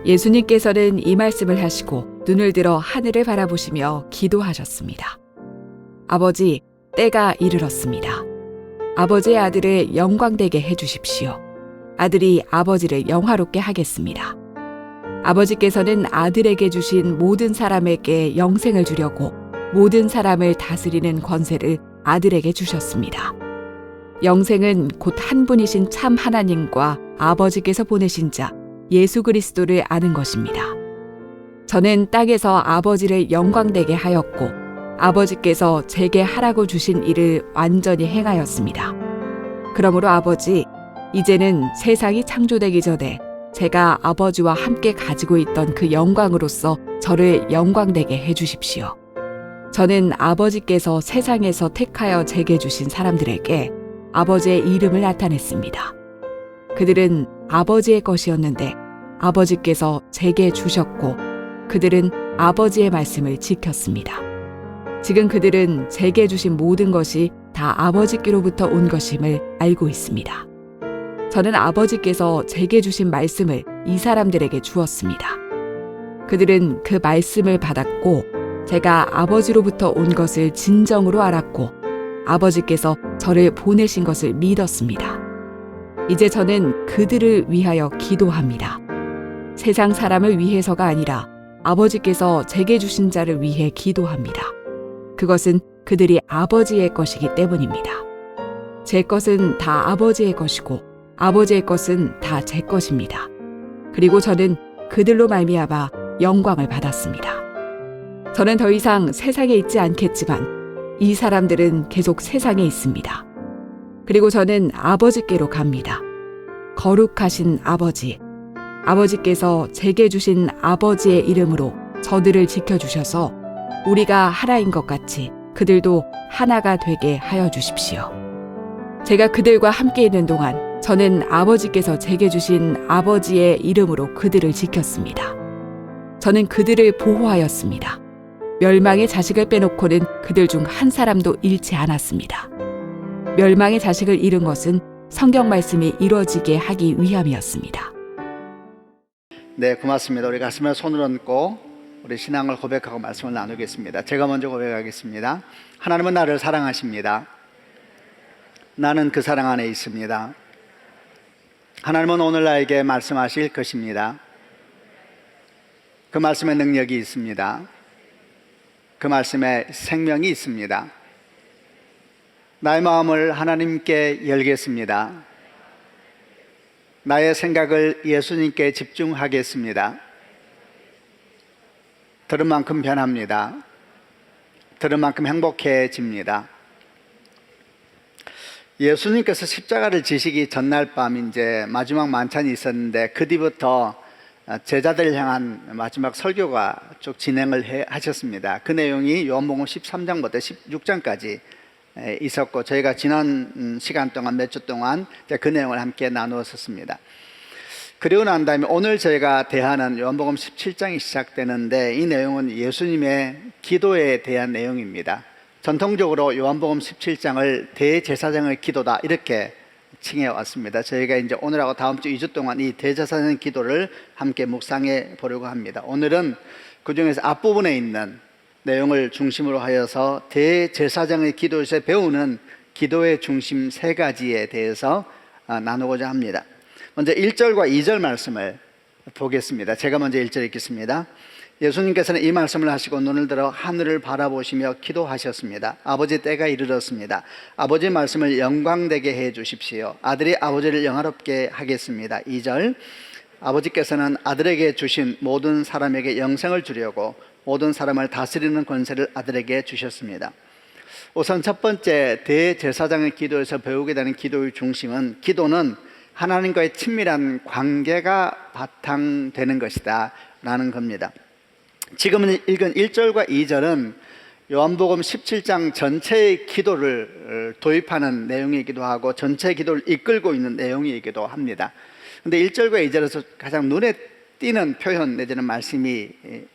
예수님께서는 이 말씀을 하시고 눈을 들어 하늘을 바라보시며 기도하셨습니다. 아버지, 때가 이르렀습니다. 아버지의 아들을 영광되게 해주십시오. 아들이 아버지를 영화롭게 하겠습니다. 아버지께서는 아들에게 주신 모든 사람에게 영생을 주려고 모든 사람을 다스리는 권세를 아들에게 주셨습니다. 영생은 곧 한 분이신 참 하나님과 아버지께서 보내신 자 예수 그리스도를 아는 것입니다. 저는 땅에서 아버지를 영광되게 하였고 아버지께서 제게 하라고 주신 일을 완전히 행하였습니다. 그러므로 아버지, 이제는 세상이 창조되기 전에 제가 아버지와 함께 가지고 있던 그 영광으로서 저를 영광되게 해주십시오. 저는 아버지께서 세상에서 택하여 제게 주신 사람들에게 아버지의 이름을 나타냈습니다. 그들은 아버지의 것이었는데 아버지께서 제게 주셨고 그들은 아버지의 말씀을 지켰습니다. 지금 그들은 제게 주신 모든 것이 다 아버지께로부터 온 것임을 알고 있습니다. 저는 아버지께서 제게 주신 말씀을 이 사람들에게 주었습니다. 그들은 그 말씀을 받았고 제가 아버지로부터 온 것을 진정으로 알았고 아버지께서 저를 보내신 것을 믿었습니다. 이제 저는 그들을 위하여 기도합니다. 세상 사람을 위해서가 아니라 아버지께서 제게 주신 자를 위해 기도합니다. 그것은 그들이 아버지의 것이기 때문입니다. 제 것은 다 아버지의 것이고 아버지의 것은 다 제 것입니다. 그리고 저는 그들로 말미암아 영광을 받았습니다. 저는 더 이상 세상에 있지 않겠지만 이 사람들은 계속 세상에 있습니다. 그리고 저는 아버지께로 갑니다. 거룩하신 아버지, 아버지께서 제게 주신 아버지의 이름으로 저들을 지켜주셔서 우리가 하나인 것 같이 그들도 하나가 되게 하여 주십시오. 제가 그들과 함께 있는 동안 저는 아버지께서 제게 주신 아버지의 이름으로 그들을 지켰습니다. 저는 그들을 보호하였습니다. 멸망의 자식을 빼놓고는 그들 중 한 사람도 잃지 않았습니다. 멸망의 자식을 잃은 것은 성경 말씀이 이루어지게 하기 위함이었습니다. 네, 고맙습니다. 우리 가슴에 손을 얹고 우리 신앙을 고백하고 말씀을 나누겠습니다. 제가 먼저 고백하겠습니다. 하나님은 나를 사랑하십니다. 나는 그 사랑 안에 있습니다. 하나님은 오늘 나에게 말씀하실 것입니다. 그 말씀에 능력이 있습니다. 그 말씀에 생명이 있습니다. 나의 마음을 하나님께 열겠습니다. 나의 생각을 예수님께 집중하겠습니다. 들은 만큼 변합니다. 들은 만큼 행복해집니다. 예수님께서 십자가를 지시기 전날 밤 이제 마지막 만찬이 있었는데 그 뒤부터 제자들을 향한 마지막 설교가 쭉 진행을 하셨습니다. 그 내용이 요한복음 13장부터 16장까지 있었고 저희가 지난 시간 동안 몇 주 동안 그 내용을 함께 나누었습니다. 그리고 난 다음에 오늘 저희가 대하는 요한복음 17장이 시작되는데 이 내용은 예수님의 기도에 대한 내용입니다. 전통적으로 요한복음 17장을 대제사장의 기도다 이렇게 칭해 왔습니다. 저희가 이제 오늘하고 다음 주 2주 동안 이 대제사장 기도를 함께 묵상해 보려고 합니다. 오늘은 그 중에서 앞부분에 있는 내용을 중심으로 하여서 대제사장의 기도에서 배우는 기도의 중심 세 가지에 대해서 나누고자 합니다. 먼저 1절과 2절 말씀을 보겠습니다. 제가 먼저 1절 읽겠습니다. 예수님께서는 이 말씀을 하시고 눈을 들어 하늘을 바라보시며 기도하셨습니다. 아버지, 때가 이르렀습니다. 아버지 말씀을 영광되게 해 주십시오. 아들이 아버지를 영화롭게 하겠습니다. 2절, 아버지께서는 아들에게 주신 모든 사람에게 영생을 주려고 모든 사람을 다스리는 권세를 아들에게 주셨습니다. 우선 첫 번째 대제사장의 기도에서 배우게 되는 기도의 중심은 기도는 하나님과의 친밀한 관계가 바탕되는 것이다 라는 겁니다. 지금 읽은 1절과 2절은 요한복음 17장 전체의 기도를 도입하는 내용이기도 하고 전체 기도를 이끌고 있는 내용이기도 합니다. 그런데 1절과 2절에서 가장 눈에 띄는 표현 내지는 말씀이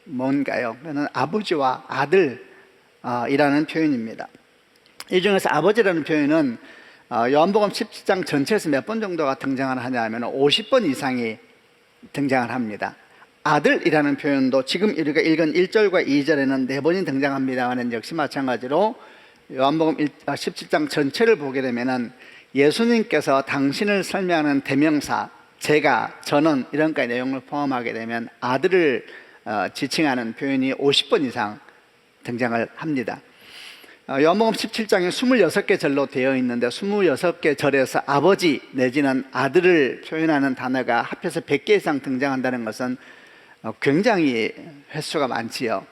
뭔가요? 그는 아버지와 아들이라는 표현입니다. 이 중에서 아버지라는 표현은 요한복음 17장 전체에서 몇 번 정도가 등장을 하냐 하면 50번 이상이 등장을 합니다. 아들이라는 표현도 지금 우리가 읽은 1절과 2절에는 4번이 등장합니다만 역시 마찬가지로 요한복음 17장 전체를 보게 되면은 예수님께서 당신을 설명하는 대명사 제가, 저는 이런 내용을 포함하게 되면 아들을 지칭하는 표현이 50번 이상 등장을 합니다. 요한복음 17장에 26개 절로 되어 있는데 26개 절에서 아버지 내지는 아들을 표현하는 단어가 합해서 100개 이상 등장한다는 것은 굉장히 횟수가 많지요.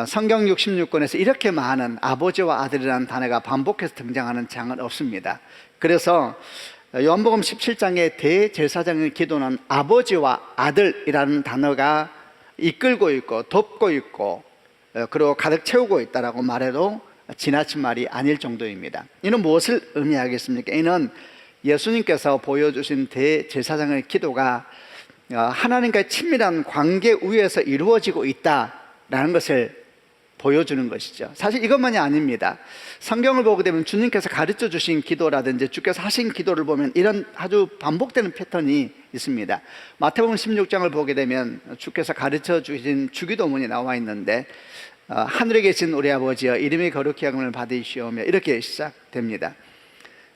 성경 66권에서 이렇게 많은 아버지와 아들이라는 단어가 반복해서 등장하는 장은 없습니다. 그래서 요한복음 17장의 대제사장의 기도는 아버지와 아들이라는 단어가 이끌고 있고 돕고 있고 그리고 가득 채우고 있다라고 말해도 지나친 말이 아닐 정도입니다. 이는 무엇을 의미하겠습니까? 이는 예수님께서 보여주신 대제사장의 기도가 하나님과의 친밀한 관계 위에서 이루어지고 있다라는 것을 보여주는 것이죠. 사실 이것만이 아닙니다. 성경을 보게 되면 주님께서 가르쳐 주신 기도라든지 주께서 하신 기도를 보면 이런 아주 반복되는 패턴이 있습니다. 마태복음 16장을 보게 되면 주께서 가르쳐 주신 주기도문이 나와 있는데 하늘에 계신 우리 아버지여 이름이 거룩히 여김을 받으시오며 이렇게 시작됩니다.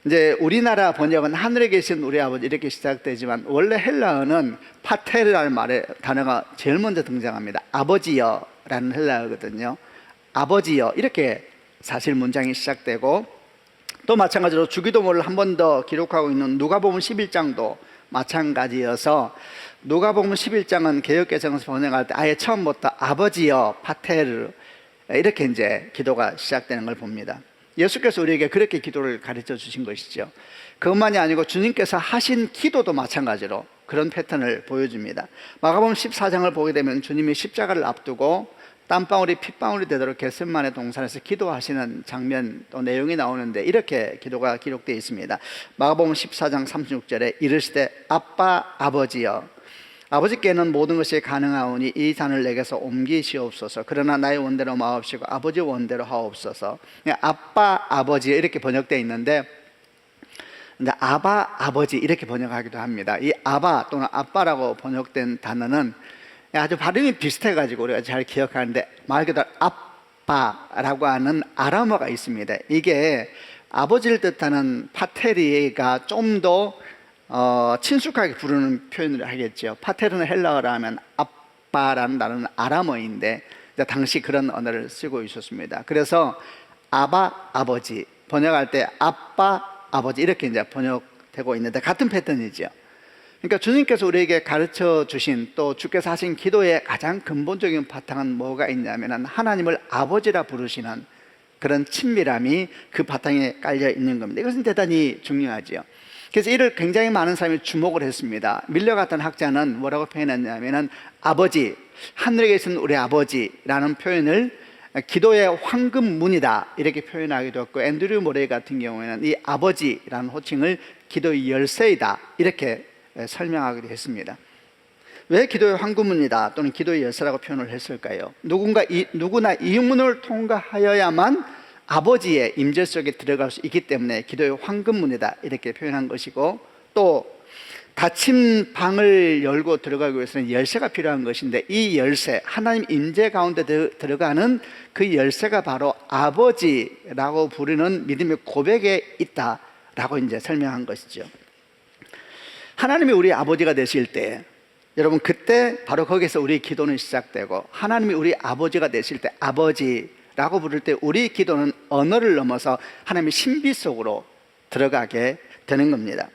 이제 우리나라 번역은 하늘에 계신 우리 아버지 이렇게 시작되지만 원래 헬라어는 파테르라는 말의 단어가 제일 먼저 등장합니다. 아버지여라는 헬라어거든요. 아버지여 이렇게 사실 문장이 시작되고 또 마찬가지로 주기도문을 한 번 더 기록하고 있는 누가복음 11장도 마찬가지여서 누가복음 11장은 개역개정에서 번역할 때 아예 처음부터 아버지여 파테르 이렇게 이제 기도가 시작되는 걸 봅니다. 예수께서 우리에게 그렇게 기도를 가르쳐 주신 것이죠. 그것만이 아니고 주님께서 하신 기도도 마찬가지로 그런 패턴을 보여줍니다. 마가복음 14장을 보게 되면 주님이 십자가를 앞두고 땀방울이 핏방울이 되도록 겟세마네 동산에서 기도하시는 장면 또 내용이 나오는데 이렇게 기도가 기록되어 있습니다. 마가복음 14장 36절에 이르시되 아빠 아버지여 아버지께는 모든 것이 가능하오니 이 잔을 내게서 옮기시옵소서. 그러나 나의 원대로 마옵시고 아버지 원대로 하옵소서. 아빠 아버지 이렇게 번역되어 있는데 이제 아바 아버지 이렇게 번역하기도 합니다. 이 아바 또는 아빠라고 번역된 단어는 아주 발음이 비슷해가지고 우리가 잘 기억하는데 말 그대로 아빠라고 하는 아람어가 있습니다. 이게 아버지를 뜻하는 파테리가 좀 더 친숙하게 부르는 표현을 하겠죠. 파테르는 헬라어로 하면 아빠라는 단어는 아람어인데 당시 그런 언어를 쓰고 있었습니다. 그래서 아바 아버지 번역할 때 아빠 아버지 이렇게 이제 번역되고 있는데 같은 패턴이죠. 그러니까 주님께서 우리에게 가르쳐 주신 또 주께서 하신 기도의 가장 근본적인 바탕은 뭐가 있냐면 하나님을 아버지라 부르시는 그런 친밀함이 그 바탕에 깔려 있는 겁니다. 이것은 대단히 중요하죠. 그래서 이를 굉장히 많은 사람이 주목을 했습니다. 밀러 같은 학자는 뭐라고 표현했냐면 아버지, 하늘에 계신 우리 아버지라는 표현을 기도의 황금문이다 이렇게 표현하기도 했고 앤드류 모레이 같은 경우에는 이 아버지라는 호칭을 기도의 열쇠이다 이렇게 설명하기도 했습니다. 왜 기도의 황금문이다 또는 기도의 열쇠라고 표현을 했을까요? 누구나 이 문을 통과하여야만 아버지의 임재 속에 들어갈 수 있기 때문에 기도의 황금문이다 이렇게 표현한 것이고 또 닫힌 방을 열고 들어가기 위해서는 열쇠가 필요한 것인데 이 열쇠 하나님 임재 가운데 들어가는 그 열쇠가 바로 아버지라고 부르는 믿음의 고백에 있다라고 이제 설명한 것이죠. 하나님이 우리 아버지가 되실 때 여러분 그때 바로 거기서 우리 기도는 시작되고 하나님이 우리 아버지가 되실 때 아버지라고 부를 때 우리 기도는 언어를 넘어서 하나님의 신비 속으로 들어가게 되는 겁니다.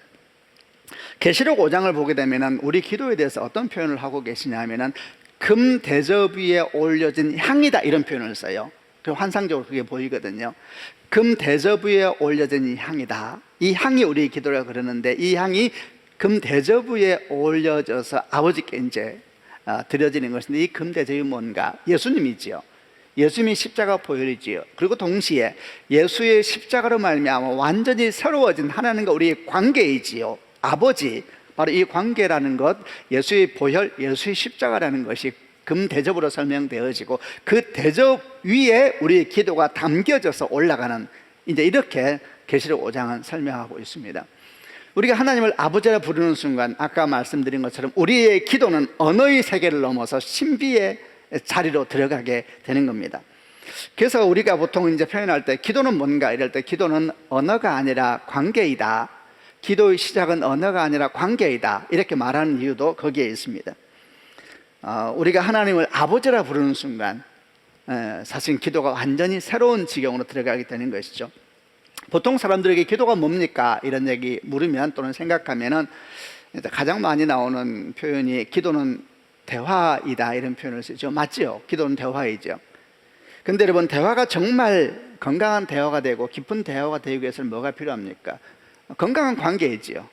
계시록 5장을 보게 되면 우리 기도에 대해서 어떤 표현을 하고 계시냐 하면 금 대접 위에 올려진 향이다 이런 표현을 써요. 그 환상적으로 그게 보이거든요. 금 대접 위에 올려진 향이다. 이 향이 우리 기도라 그러는데 이 향이 금 대접 위에 올려져서 아버지께 이제 드려지는 것인데 이 금 대접이 뭔가? 예수님이지요. 예수님이 십자가 보혈이지요. 그리고 동시에 예수의 십자가로 말미암아 완전히 새로워진 하나님과 우리의 관계이지요. 아버지, 바로 이 관계라는 것, 예수의 보혈, 예수의 십자가라는 것이 금 대접으로 설명되어지고 그 대접 위에 우리의 기도가 담겨져서 올라가는 이제 이렇게 계시록 5장은 설명하고 있습니다. 우리가 하나님을 아버지라 부르는 순간 아까 말씀드린 것처럼 우리의 기도는 언어의 세계를 넘어서 신비의 자리로 들어가게 되는 겁니다. 그래서 우리가 보통 이제 표현할 때 기도는 뭔가 이럴 때 기도는 언어가 아니라 관계이다. 기도의 시작은 언어가 아니라 관계이다. 이렇게 말하는 이유도 거기에 있습니다. 우리가 하나님을 아버지라 부르는 순간 사실 기도가 완전히 새로운 지경으로 들어가게 되는 것이죠. 보통 사람들에게 기도가 뭡니까? 이런 얘기 물으면 또는 생각하면은 가장 많이 나오는 표현이 기도는 대화이다 이런 표현을 쓰죠. 맞죠? 기도는 대화이죠. 근데 여러분, 대화가 정말 건강한 대화가 되고 깊은 대화가 되기 위해서는 뭐가 필요합니까? 건강한 관계이지요.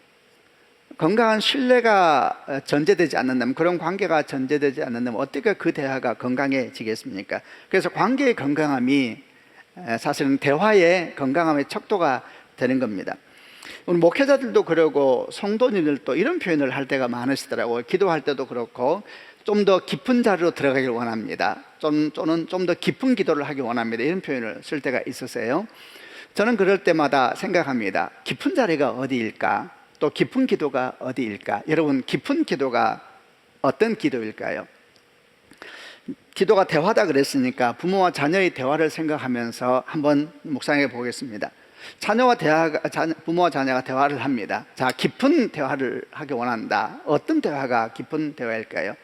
건강한 신뢰가 전제되지 않는다면, 그런 관계가 전제되지 않는다면 어떻게 그 대화가 건강해지겠습니까? 그래서 관계의 건강함이 사실은 대화의 건강함의 척도가 되는 겁니다. 우리 목회자들도 그러고 성도님들도 이런 표현을 할 때가 많으시더라고요. 기도할 때도 그렇고 좀 더 깊은 자리로 들어가길 원합니다. 또는 좀 더 깊은 기도를 하기 원합니다. 이런 표현을 쓸 때가 있으세요. 저는 그럴 때마다 생각합니다. 깊은 자리가 어디일까? 또 깊은 기도가 어디일까? 여러분, 깊은 기도가 어떤 기도일까요? 기도가 대화다 그랬으니까 부모와 자녀의 대화를 생각하면서 한번 묵상해 보겠습니다. 부모와 자녀가 대화를 합니다. 자, 깊은 대화를 하기 원한다. 어떤 대화가 깊은 대화일까요?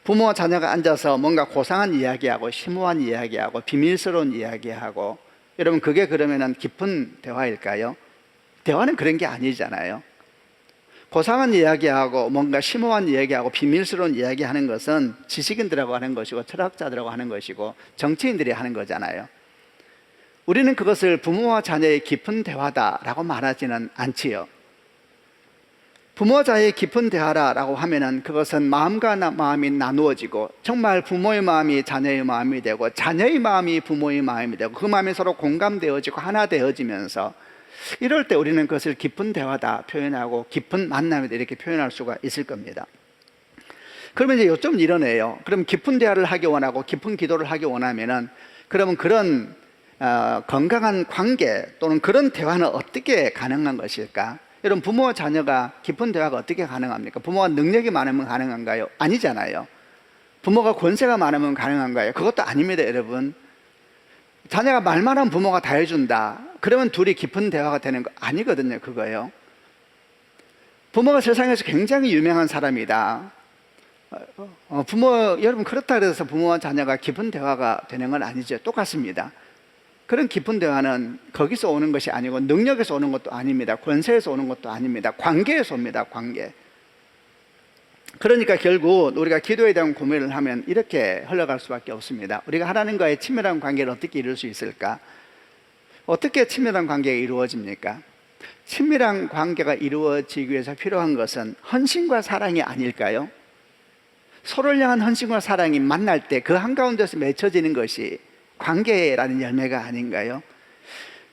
부모와 자녀가 앉아서 뭔가 고상한 이야기하고 심오한 이야기하고 비밀스러운 이야기하고, 여러분, 그게 그러면은 깊은 대화일까요? 대화는 그런 게 아니잖아요. 고상한 이야기하고 뭔가 심오한 이야기하고 비밀스러운 이야기하는 것은 지식인들하고 하는 것이고 철학자들하고 하는 것이고 정치인들이 하는 거잖아요. 우리는 그것을 부모와 자녀의 깊은 대화다라고 말하지는 않지요. 부모와 자녀의 깊은 대화라고 하면은 그것은 마음과 마음이 나누어지고, 정말 부모의 마음이 자녀의 마음이 되고 자녀의 마음이 부모의 마음이 되고, 그 마음이 서로 공감되어지고 하나 되어지면서, 이럴 때 우리는 그것을 깊은 대화다 표현하고 깊은 만남이다 이렇게 표현할 수가 있을 겁니다. 그러면 이제 요점 이러네요. 그럼 깊은 대화를 하기 원하고 깊은 기도를 하기 원하면은, 그러면 그런 건강한 관계 또는 그런 대화는 어떻게 가능한 것일까? 여러분, 부모와 자녀가 깊은 대화가 어떻게 가능합니까? 부모가 능력이 많으면 가능한가요? 아니잖아요. 부모가 권세가 많으면 가능한가요? 그것도 아닙니다, 여러분. 자녀가 말만 하면 부모가 다 해준다. 그러면 둘이 깊은 대화가 되는 거 아니거든요, 그거예요. 부모가 세상에서 굉장히 유명한 사람이다. 여러분, 그렇다 그래서 부모와 자녀가 깊은 대화가 되는 건 아니죠. 똑같습니다. 그런 깊은 대화는 거기서 오는 것이 아니고 능력에서 오는 것도 아닙니다. 권세에서 오는 것도 아닙니다. 관계에서 옵니다. 관계. 그러니까 결국 우리가 기도에 대한 고민을 하면 이렇게 흘러갈 수밖에 없습니다. 우리가 하나님과의 친밀한 관계를 어떻게 이룰 수 있을까? 어떻게 친밀한 관계가 이루어집니까? 친밀한 관계가 이루어지기 위해서 필요한 것은 헌신과 사랑이 아닐까요? 서로를 향한 헌신과 사랑이 만날 때 그 한가운데서 맺혀지는 것이 관계라는 열매가 아닌가요?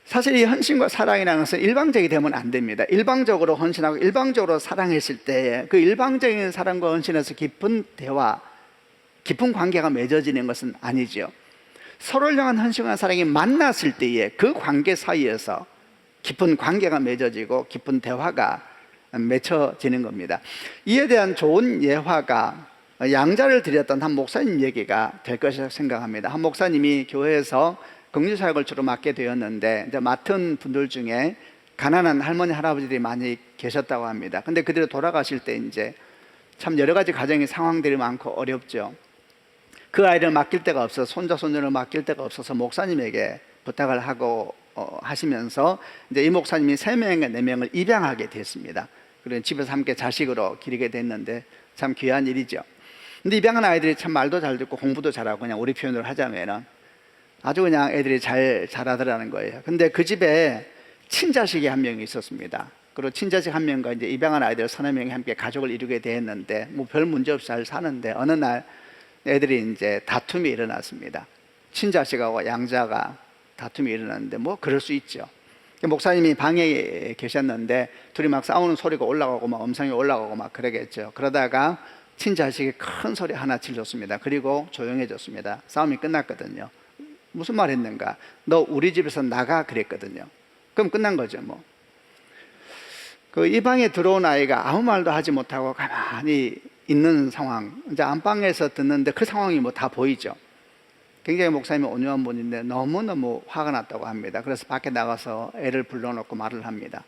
사실 이 헌신과 사랑이라는 것은 일방적이 되면 안 됩니다. 일방적으로 헌신하고 일방적으로 사랑했을 때 그 일방적인 사랑과 헌신에서 깊은 대화, 깊은 관계가 맺어지는 것은 아니죠. 서로를 향한 헌신과 사랑이 만났을 때에 그 관계 사이에서 깊은 관계가 맺어지고 깊은 대화가 맺혀지는 겁니다. 이에 대한 좋은 예화가 양자를 드렸던 한 목사님 얘기가 될 것이라고 생각합니다. 한 목사님이 교회에서 긍휼사역을 주로 맡게 되었는데, 이제 맡은 분들 중에 가난한 할머니 할아버지들이 많이 계셨다고 합니다. 근데 그들이 돌아가실 때 이제 참 여러 가지 가정의 상황들이 많고 어렵죠. 그 아이를 맡길 데가 없어서, 손자 손녀를 맡길 데가 없어서 목사님에게 부탁을 하고 하시면서 이제 이 목사님이 3명과 4명을 입양하게 됐습니다. 그리고 집에서 함께 자식으로 기르게 됐는데 참 귀한 일이죠. 근데 입양한 아이들이 참 말도 잘 듣고 공부도 잘하고, 그냥 우리 표현으로 하자면은 아주 그냥 애들이 잘 자라더라는 거예요. 근데 그 집에 친자식이 한 명이 있었습니다. 그리고 친자식 한 명과 이제 입양한 아이들 3-4명이 함께 가족을 이루게 됐는데 뭐 별 문제 없이 잘 사는데, 어느 날 애들이 이제 다툼이 일어났습니다. 친자식하고 양자가 다툼이 일어났는데 뭐 그럴 수 있죠. 목사님이 방에 계셨는데 둘이 막 싸우는 소리가 올라가고 막 음성이 올라가고 막 그러겠죠. 그러다가 친자식이 큰 소리 하나 질렀습니다. 그리고 조용해졌습니다. 싸움이 끝났거든요. 무슨 말 했는가? 너 우리 집에서 나가 그랬거든요. 그럼 끝난 거죠 뭐. 그 이 방에 들어온 아이가 아무 말도 하지 못하고 가만히 있는 상황, 이제 안방에서 듣는데 그 상황이 뭐 다 보이죠. 굉장히 목사님이 온유한 분인데 너무너무 화가 났다고 합니다. 그래서 밖에 나가서 애를 불러놓고 말을 합니다.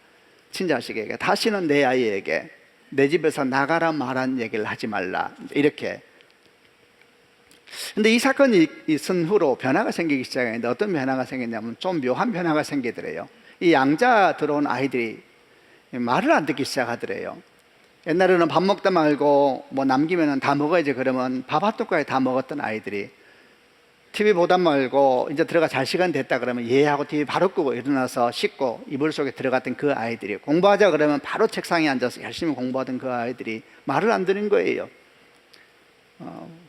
친자식에게 다시는 내 아이에게 내 집에서 나가라 말한 얘기를 하지 말라, 이렇게. 근데 이 사건이 있은 후로 변화가 생기기 시작했는데 어떤 변화가 생겼냐면 좀 묘한 변화가 생기더래요. 이 양자 들어온 아이들이 말을 안 듣기 시작하더래요. 옛날에는 밥 먹다 말고 뭐 남기면 다 먹어야지 그러면 밥 한 뚜껑에 다 먹었던 아이들이 TV 보다 말고 이제 들어가 잘 시간 됐다 그러면 예 하고 TV 바로 끄고 일어나서 씻고 이불 속에 들어갔던 그 아이들이, 공부하자 그러면 바로 책상에 앉아서 열심히 공부하던 그 아이들이 말을 안 듣는 거예요.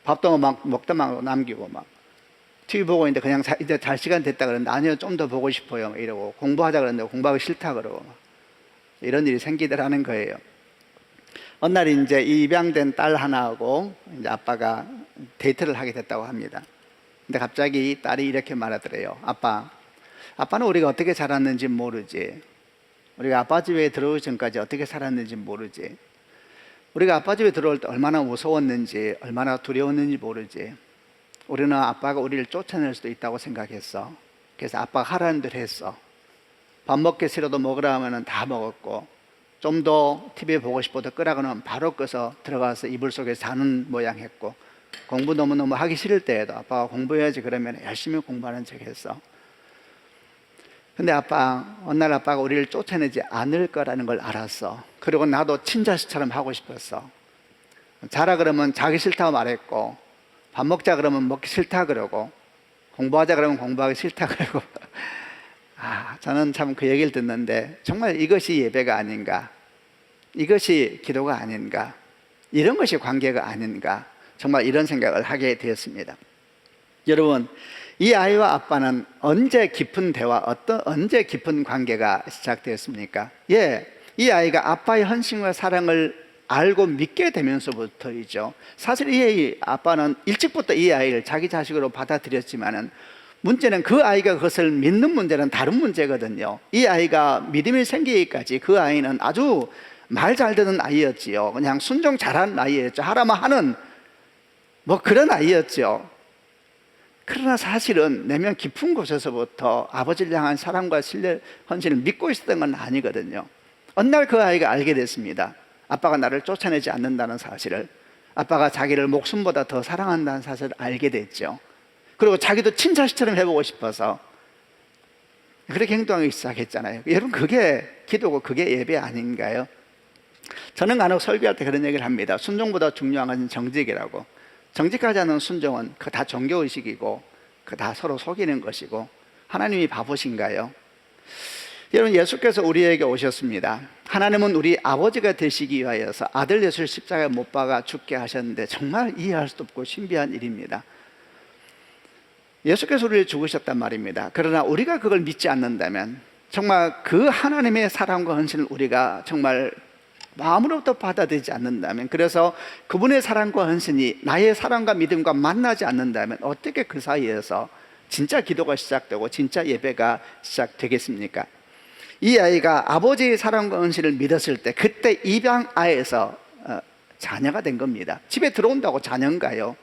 밥도 막 먹다 말고 남기고 막 TV 보고 있는데 그냥 이제 잘 시간 됐다 그러는데 아니요 좀 더 보고 싶어요 이러고, 공부하자 그러는데 공부하기 싫다 그러고 막 이런 일이 생기더라는 거예요. 어느 날 이제 입양된 딸 하나하고 이제 아빠가 데이트를 하게 됐다고 합니다. 근데 갑자기 딸이 이렇게 말하더래요. 아빠는 우리가 어떻게 자랐는지 모르지. 우리가 아빠 집에 들어오기 전까지 어떻게 살았는지 모르지. 우리가 아빠 집에 들어올 때 얼마나 무서웠는지, 얼마나 두려웠는지 모르지. 우리는 아빠가 우리를 쫓아낼 수도 있다고 생각했어. 그래서 아빠가 하라는 대로 했어. 밥 먹기 싫어도 먹으라 하면 다 먹었고, 좀 더 TV 보고 싶어도 끄라고 하면 바로 꺼서 들어가서 이불 속에 자는 모양 했고, 공부 너무너무 하기 싫을 때에도 아빠가 공부해야지 그러면 열심히 공부하는 척 했어. 근데 어느 날 아빠가 우리를 쫓아내지 않을 거라는 걸 알았어. 그리고 나도 친자식처럼 하고 싶었어. 자라 그러면 자기 싫다고 말했고, 밥 먹자 그러면 먹기 싫다 그러고, 공부하자 그러면 공부하기 싫다 그러고. 저는 참 그 얘기를 듣는데 정말 이것이 예배가 아닌가, 이것이 기도가 아닌가, 이런 것이 관계가 아닌가, 정말 이런 생각을 하게 되었습니다. 여러분, 이 아이와 아빠는 언제 깊은 대화, 언제 깊은 관계가 시작되었습니까? 이 아이가 아빠의 헌신과 사랑을 알고 믿게 되면서부터이죠. 사실 이 아빠는 일찍부터 이 아이를 자기 자식으로 받아들였지만은 문제는 그 아이가 그것을 믿는 문제는 다른 문제거든요. 이 아이가 믿음이 생기기까지 그 아이는 아주 말 잘 듣는 아이였지요. 그냥 순종 잘하는 아이였죠. 하라면 하는 뭐 그런 아이였죠. 그러나 사실은 내면 깊은 곳에서부터 아버지를 향한 사랑과 신뢰, 헌신을 믿고 있었던 건 아니거든요. 어느 날 그 아이가 알게 됐습니다. 아빠가 나를 쫓아내지 않는다는 사실을, 아빠가 자기를 목숨보다 더 사랑한다는 사실을 알게 됐죠. 그리고 자기도 친자식처럼 해보고 싶어서 그렇게 행동하기 시작했잖아요. 여러분, 그게 기도고 그게 예배 아닌가요? 저는 간혹 설교할 때 그런 얘기를 합니다. 순종보다 중요한 것은 정직이라고. 정직하지 않은 순종은 그 다 종교의식이고 그 다 서로 속이는 것이고, 하나님이 바보신가요? 여러분, 예수께서 우리에게 오셨습니다. 하나님은 우리 아버지가 되시기 위하여서 아들 예수를 십자가에 못 박아 죽게 하셨는데 정말 이해할 수도 없고 신비한 일입니다. 예수께서 우리를 죽으셨단 말입니다. 그러나 우리가 그걸 믿지 않는다면, 정말 그 하나님의 사랑과 헌신을 우리가 정말 마음으로부터 받아들이지 않는다면, 그래서 그분의 사랑과 헌신이 나의 사랑과 믿음과 만나지 않는다면 어떻게 그 사이에서 진짜 기도가 시작되고 진짜 예배가 시작되겠습니까? 이 아이가 아버지의 사랑과 헌신을 믿었을 때, 그때 입양 아에서 자녀가 된 겁니다. 집에 들어온다고 자녀인가요?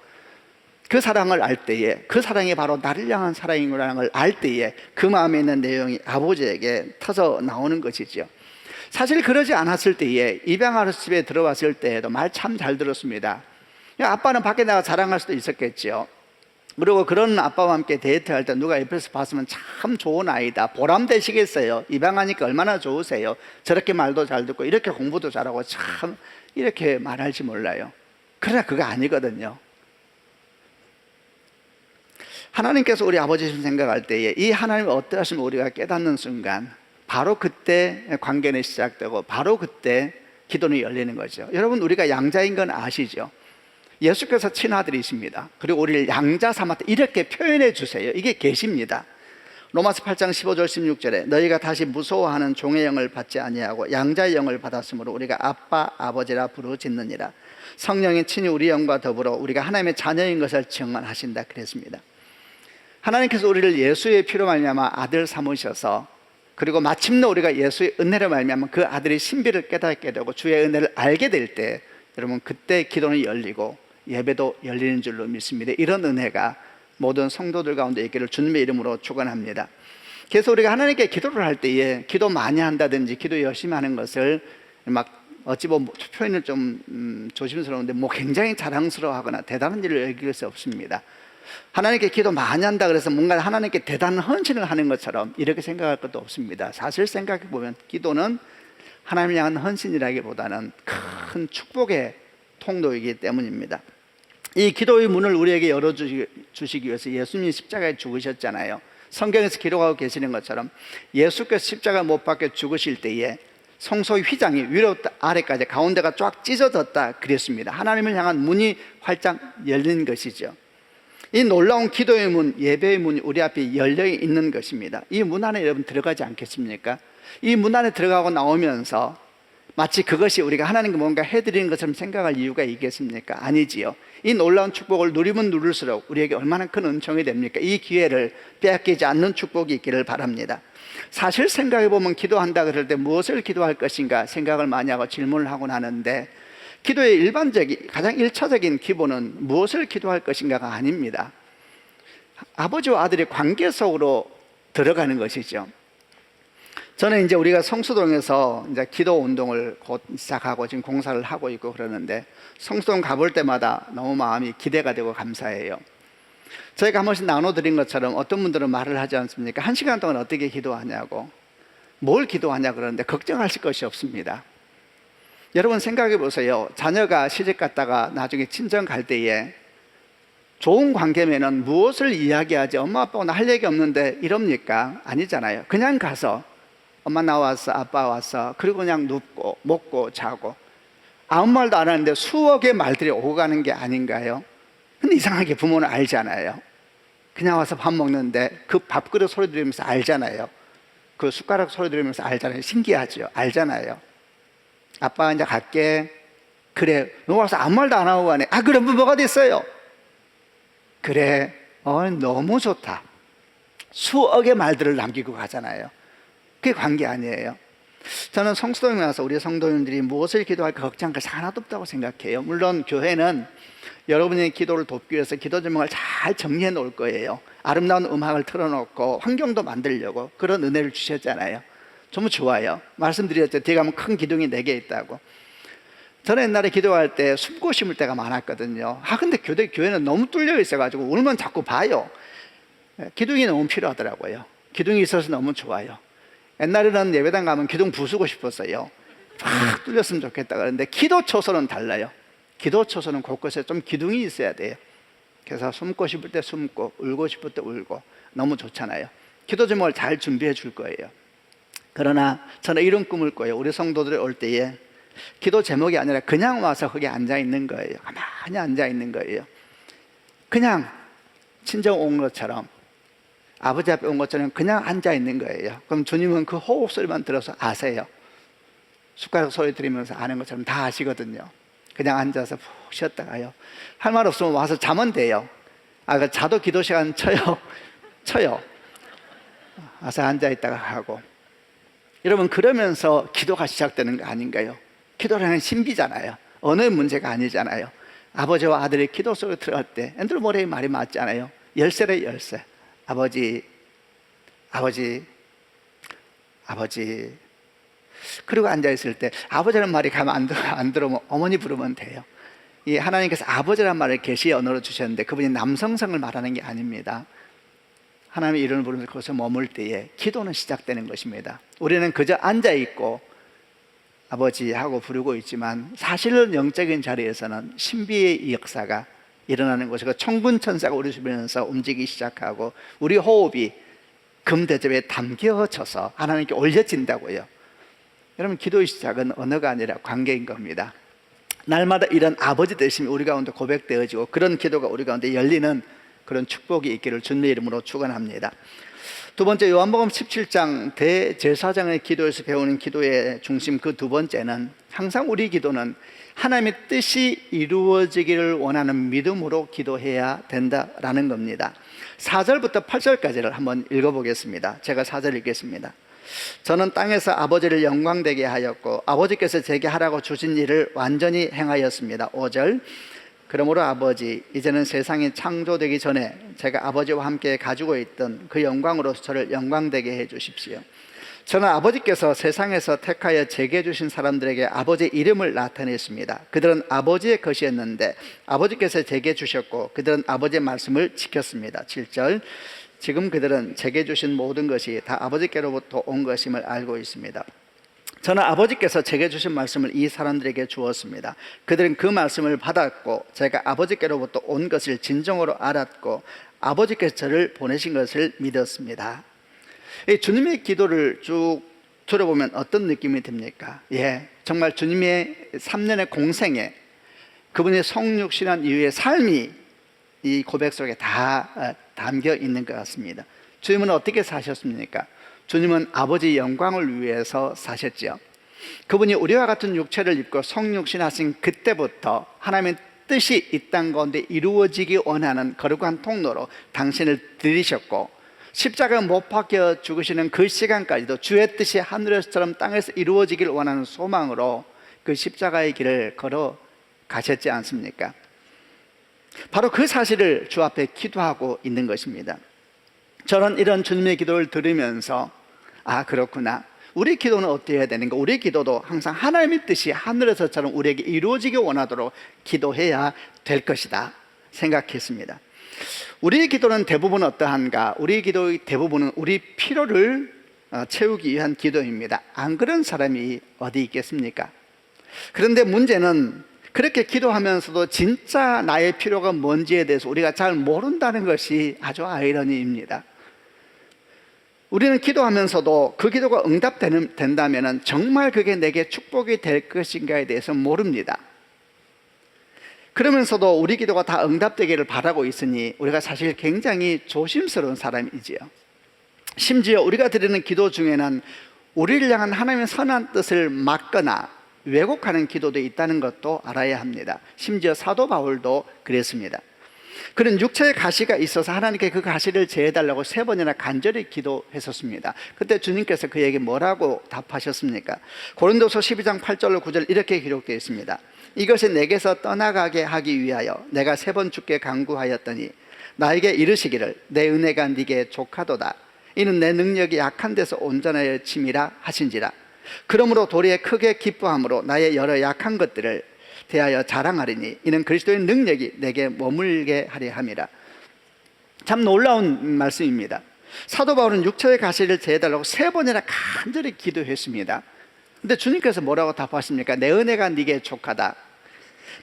그 사랑을 알 때에, 그 사랑이 바로 나를 향한 사랑이라는 걸 알 때에 그 마음에 있는 내용이 아버지에게 터져 나오는 것이죠. 사실 그러지 않았을 때에, 입양아로 집에 들어왔을 때에도 말 참 잘 들었습니다. 아빠는 밖에 나가 자랑할 수도 있었겠죠. 그리고 그런 아빠와 함께 데이트할 때 누가 옆에서 봤으면 참 좋은 아이다, 보람되시겠어요. 입양하니까 얼마나 좋으세요. 저렇게 말도 잘 듣고 이렇게 공부도 잘하고 참 이렇게 말할지 몰라요. 그러나 그거 아니거든요. 하나님께서 우리 아버지를 생각할 때에 이 하나님을 어떠하시면 우리가 깨닫는 순간, 바로 그때 관계는 시작되고 바로 그때 기도는 열리는 거죠. 여러분, 우리가 양자인 건 아시죠? 예수께서 친아들이십니다. 그리고 우리를 양자 삼았다 이렇게 표현해 주세요. 이게 계십니다. 로마서 8장 15절 16절에 너희가 다시 무서워하는 종의 영을 받지 아니하고 양자의 영을 받았으므로 우리가 아빠 아버지라 부르짖느니라. 성령이 친히 우리 영과 더불어 우리가 하나님의 자녀인 것을 증언하신다 그랬습니다. 하나님께서 우리를 예수의 피로 말미암아 아들 삼으셔서 그리고 마침내 우리가 예수의 은혜로 말미암아 그 아들의 신비를 깨닫게 되고 주의 은혜를 알게 될 때, 여러분 그때 기도는 열리고 예배도 열리는 줄로 믿습니다. 이런 은혜가 모든 성도들 가운데 있기를 주님의 이름으로 축원합니다. 그래서 우리가 하나님께 기도를 할 때에 기도 많이 한다든지 기도 열심히 하는 것을 막 어찌 보면 표현을 좀 조심스러운데 뭐 굉장히 자랑스러워하거나 대단한 일을 여길 수 없습니다. 하나님께 기도 많이 한다 그래서 뭔가 하나님께 대단한 헌신을 하는 것처럼 이렇게 생각할 것도 없습니다. 사실 생각해 보면 기도는 하나님을 향한 헌신이라기보다는 큰 축복의 통로이기 때문입니다. 이 기도의 문을 우리에게 열어주시기 위해서 예수님이 십자가에 죽으셨잖아요. 성경에서 기록하고 계시는 것처럼 예수께서 십자가 못 박혀 죽으실 때에 성소의 휘장이 위로부터 아래까지 가운데가 쫙 찢어졌다 그랬습니다. 하나님을 향한 문이 활짝 열린 것이죠. 이 놀라운 기도의 문, 예배의 문이 우리 앞에 열려 있는 것입니다. 이 문 안에 여러분 들어가지 않겠습니까? 이 문 안에 들어가고 나오면서 마치 그것이 우리가 하나님께 뭔가 해드리는 것처럼 생각할 이유가 있겠습니까? 아니지요. 이 놀라운 축복을 누리면 누릴수록 우리에게 얼마나 큰 은총이 됩니까? 이 기회를 빼앗기지 않는 축복이 있기를 바랍니다. 사실 생각해 보면 기도한다 그럴 때 무엇을 기도할 것인가 생각을 많이 하고 질문을 하곤 하는데, 기도의 일반적인 가장 1차적인 기본은 무엇을 기도할 것인가가 아닙니다. 아버지와 아들의 관계 속으로 들어가는 것이죠. 저는 이제 우리가 성수동에서 이제 기도 운동을 곧 시작하고 지금 공사를 하고 있고 그러는데, 성수동 가볼 때마다 너무 마음이 기대가 되고 감사해요. 저희가 한 번씩 나눠드린 것처럼 어떤 분들은 말을 하지 않습니까? 1시간 동안 어떻게 기도하냐고, 뭘 기도하냐 그러는데 걱정하실 것이 없습니다. 여러분 생각해 보세요. 자녀가 시집 갔다가 나중에 친정 갈 때에 좋은 관계면은 무엇을 이야기하지? 엄마 아빠가 나 할 얘기 없는데 이럽니까? 아니잖아요. 그냥 가서 엄마 나왔어, 아빠 왔어, 그리고 그냥 눕고 먹고 자고 아무 말도 안 하는데 수억의 말들이 오고 가는 게 아닌가요? 근데 이상하게 부모는 알잖아요. 그냥 와서 밥 먹는데 그 밥그릇 소리 들으면서 알잖아요. 그 숟가락 소리 들으면서 알잖아요. 신기하죠? 알잖아요. 아빠 이제 갈게. 그래, 너 와서 아무 말도 안 하고 가네. 아, 그럼 뭐가 됐어요? 그래, 너무 좋다. 수억의 말들을 남기고 가잖아요. 그게 관계 아니에요. 저는 성수동에 와서 우리 성도님들이 무엇을 기도할까 걱정할 것이 하나도 없다고 생각해요. 물론 교회는 여러분의 기도를 돕기 위해서 기도 제목을 잘 정리해 놓을 거예요. 아름다운 음악을 틀어놓고 환경도 만들려고 그런 은혜를 주셨잖아요. 너무 좋아요. 말씀드렸죠. 뒤에 가면 큰 기둥이 4개 있다고. 저는 옛날에 기도할 때 숨고 심을 때가 많았거든요. 근데 교회는 너무 뚫려 있어가지고 울면 자꾸 봐요. 기둥이 너무 필요하더라고요. 기둥이 있어서 너무 좋아요. 옛날에는 예배당 가면 기둥 부수고 싶었어요. 팍 뚫렸으면 좋겠다 그러는데 기도 초소는 달라요. 기도 초소는 곳곳에 좀 기둥이 있어야 돼요. 그래서 숨고 싶을 때 숨고 울고 싶을 때 울고 너무 좋잖아요. 기도 제목을 잘 준비해 줄 거예요. 그러나 저는 이런 꿈을 꿔요. 우리 성도들이 올 때에 기도 제목이 아니라 그냥 와서 거기 앉아 있는 거예요. 가만히 앉아 있는 거예요. 그냥 친정 온 것처럼, 아버지 앞에 온 것처럼 그냥 앉아 있는 거예요. 그럼 주님은 그 호흡 소리만 들어서 아세요. 숟가락 소리 들으면서 아는 것처럼 다 아시거든요. 그냥 앉아서 푹 쉬었다가요. 할 말 없으면 와서 자면 돼요. 그 자도 기도 시간 쳐요. 와서 앉아 있다가 하고. 여러분, 그러면서 기도가 시작되는 거 아닌가요? 기도라는 신비잖아요. 언어의 문제가 아니잖아요. 아버지와 아들의 기도 속에 들어갈 때 앤드루 모레의 말이 맞잖아요. 열쇠래 열쇠. 아버지. 그리고 앉아있을 때 아버지라는 말이 가면 안 들어오면 어머니 부르면 돼요. 이 하나님께서 아버지라는 말을 계시의 언어로 주셨는데 그분이 남성성을 말하는 게 아닙니다. 하나님의 이름을 부르면서 거기서 머물 때에 기도는 시작되는 것입니다. 우리는 그저 앉아있고 아버지 하고 부르고 있지만 사실은 영적인 자리에서는 신비의 역사가 일어나는 것이고 천군천사가 우리 주변에서 움직이기 시작하고 우리 호흡이 금대접에 담겨져서 하나님께 올려진다고요. 여러분, 기도의 시작은 언어가 아니라 관계인 겁니다. 날마다 이런 아버지 되심이 우리 가운데 고백되어지고 그런 기도가 우리 가운데 열리는 그런 축복이 있기를 주님의 이름으로 축원합니다. 두 번째, 요한복음 17장 대제사장의 기도에서 배우는 기도의 중심, 그 두 번째는 항상 우리 기도는 하나님의 뜻이 이루어지기를 원하는 믿음으로 기도해야 된다라는 겁니다. 4절부터 8절까지를 한번 읽어보겠습니다. 제가 4절 읽겠습니다. 저는 땅에서 아버지를 영광되게 하였고 아버지께서 제게 하라고 주신 일을 완전히 행하였습니다. 5절. 그러므로 아버지, 이제는 세상이 창조되기 전에 제가 아버지와 함께 가지고 있던 그 영광으로 저를 영광되게 해 주십시오. 저는 아버지께서 세상에서 택하여 제게 주신 사람들에게 아버지의 이름을 나타냈습니다. 그들은 아버지의 것이었는데 아버지께서 제게 주셨고 그들은 아버지의 말씀을 지켰습니다. 7절. 지금 그들은 제게 주신 모든 것이 다 아버지께로부터 온 것임을 알고 있습니다. 저는 아버지께서 제게 주신 말씀을 이 사람들에게 주었습니다. 그들은 그 말씀을 받았고 제가 아버지께로부터 온 것을 진정으로 알았고 아버지께서 저를 보내신 것을 믿었습니다. 주님의 기도를 쭉 들어보면 어떤 느낌이 듭니까? 정말 주님의 3년의 공생에 그분의 성육신한 이후의 삶이 이 고백 속에 다 담겨 있는 것 같습니다. 주님은 어떻게 사셨습니까? 주님은 아버지 영광을 위해서 사셨죠. 그분이 우리와 같은 육체를 입고 성육신하신 그때부터 하나님의 뜻이 이 땅 가운데 이루어지기 원하는 거룩한 통로로 당신을 들이셨고 십자가 못 박혀 죽으시는 그 시간까지도 주의 뜻이 하늘에서처럼 땅에서 이루어지길 원하는 소망으로 그 십자가의 길을 걸어 가셨지 않습니까? 바로 그 사실을 주 앞에 기도하고 있는 것입니다. 저는 이런 주님의 기도를 들으면서 그렇구나, 우리 기도는 어떻게 해야 되는가? 우리 기도도 항상 하나님의 뜻이 하늘에서처럼 우리에게 이루어지기 원하도록 기도해야 될 것이다 생각했습니다. 우리의 기도는 대부분 어떠한가? 우리의 기도의 대부분은 우리 필요를 채우기 위한 기도입니다. 안 그런 사람이 어디 있겠습니까? 그런데 문제는 그렇게 기도하면서도 진짜 나의 필요가 뭔지에 대해서 우리가 잘 모른다는 것이 아주 아이러니입니다. 우리는 기도하면서도 그 기도가 응답된다면 정말 그게 내게 축복이 될 것인가에 대해서 모릅니다. 그러면서도 우리 기도가 다 응답되기를 바라고 있으니 우리가 사실 굉장히 조심스러운 사람이지요. 심지어 우리가 드리는 기도 중에는 우리를 향한 하나님의 선한 뜻을 막거나 왜곡하는 기도도 있다는 것도 알아야 합니다. 심지어 사도 바울도 그랬습니다. 그는 육체의 가시가 있어서 하나님께 그 가시를 제해달라고 3번이나 간절히 기도했었습니다. 그때 주님께서 그에게 뭐라고 답하셨습니까? 고린도서 12장 8절로 9절 이렇게 기록되어 있습니다. 이것이 내게서 떠나가게 하기 위하여 내가 3번 주께 간구하였더니 나에게 이르시기를 내 은혜가 네게 족하도다. 이는 내 능력이 약한 데서 온전하여 침이라 하신지라. 그러므로 도리에 크게 기뻐함으로 나의 여러 약한 것들을 대하여 자랑하리니 이는 그리스도의 능력이 내게 머물게 하려 함이라. 참 놀라운 말씀입니다. 사도 바울은 육체의 가시를 제해달라고 3번이나 간절히 기도했습니다. 근데 주님께서 뭐라고 답하십니까? 내 은혜가 네게 족하다.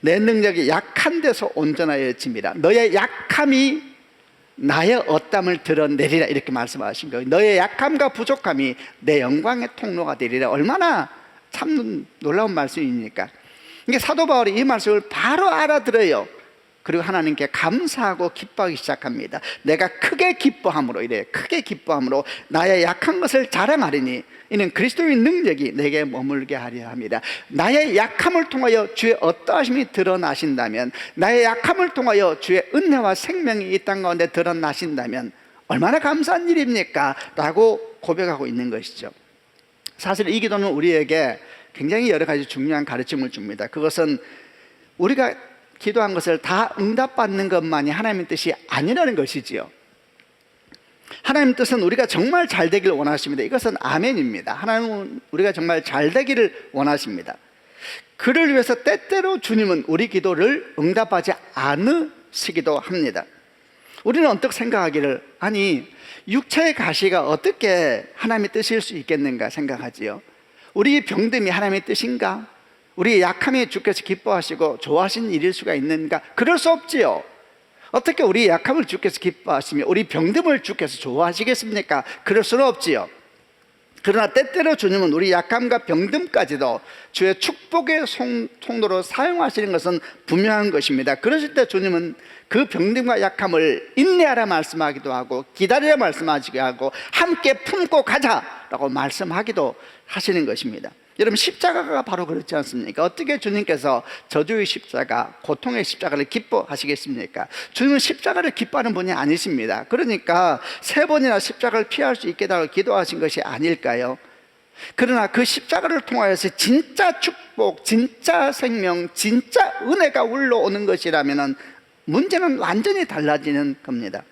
내 능력이 약한 데서 온전하여 짐이라. 너의 약함이 나의 어담을 드러내리라 이렇게 말씀하신 거예요. 너의 약함과 부족함이 내 영광의 통로가 되리라. 얼마나 참 놀라운 말씀입니까? 이게 사도 바울이 이 말씀을 바로 알아들어요. 그리고 하나님께 감사하고 기뻐하기 시작합니다. 내가 크게 기뻐함으로, 이래 크게 기뻐함으로 나의 약한 것을 자랑하리니 이는 그리스도의 능력이 내게 머물게 하려 합니다. 나의 약함을 통하여 주의 어떠하심이 드러나신다면, 나의 약함을 통하여 주의 은혜와 생명이 이 땅 가운데 드러나신다면 얼마나 감사한 일입니까? 라고 고백하고 있는 것이죠. 사실 이 기도는 우리에게 굉장히 여러 가지 중요한 가르침을 줍니다. 그것은 우리가 기도한 것을 다 응답받는 것만이 하나님의 뜻이 아니라는 것이지요. 하나님의 뜻은 우리가 정말 잘 되기를 원하십니다. 이것은 아멘입니다. 하나님은 우리가 정말 잘 되기를 원하십니다. 그를 위해서 때때로 주님은 우리 기도를 응답하지 않으시기도 합니다. 우리는 언뜻 생각하기를, 아니 육체의 가시가 어떻게 하나님의 뜻일 수 있겠는가 생각하지요. 우리 병듦이 하나님의 뜻인가? 우리 약함이 주께서 기뻐하시고 좋아하시는 일일 수가 있는가? 그럴 수 없지요. 어떻게 우리 약함을 주께서 기뻐하시며 우리 병듦을 주께서 좋아하시겠습니까? 그럴 수는 없지요. 그러나 때때로 주님은 우리 약함과 병듦까지도 주의 축복의 통로로 사용하시는 것은 분명한 것입니다. 그러실 때 주님은 그 병듦과 약함을 인내하라 말씀하기도 하고 기다리라 말씀하기도 하고 함께 품고 가자라고 말씀하기도 하시는 것입니다. 여러분, 십자가가 바로 그렇지 않습니까? 어떻게 주님께서 저주의 십자가, 고통의 십자가를 기뻐하시겠습니까? 주님은 십자가를 기뻐하는 분이 아니십니다. 그러니까 3번이나 십자가를 피할 수 있게 달라고 기도하신 것이 아닐까요? 그러나 그 십자가를 통하여서 진짜 축복, 진짜 생명, 진짜 은혜가 흘러오는 것이라면 문제는 완전히 달라지는 겁니다.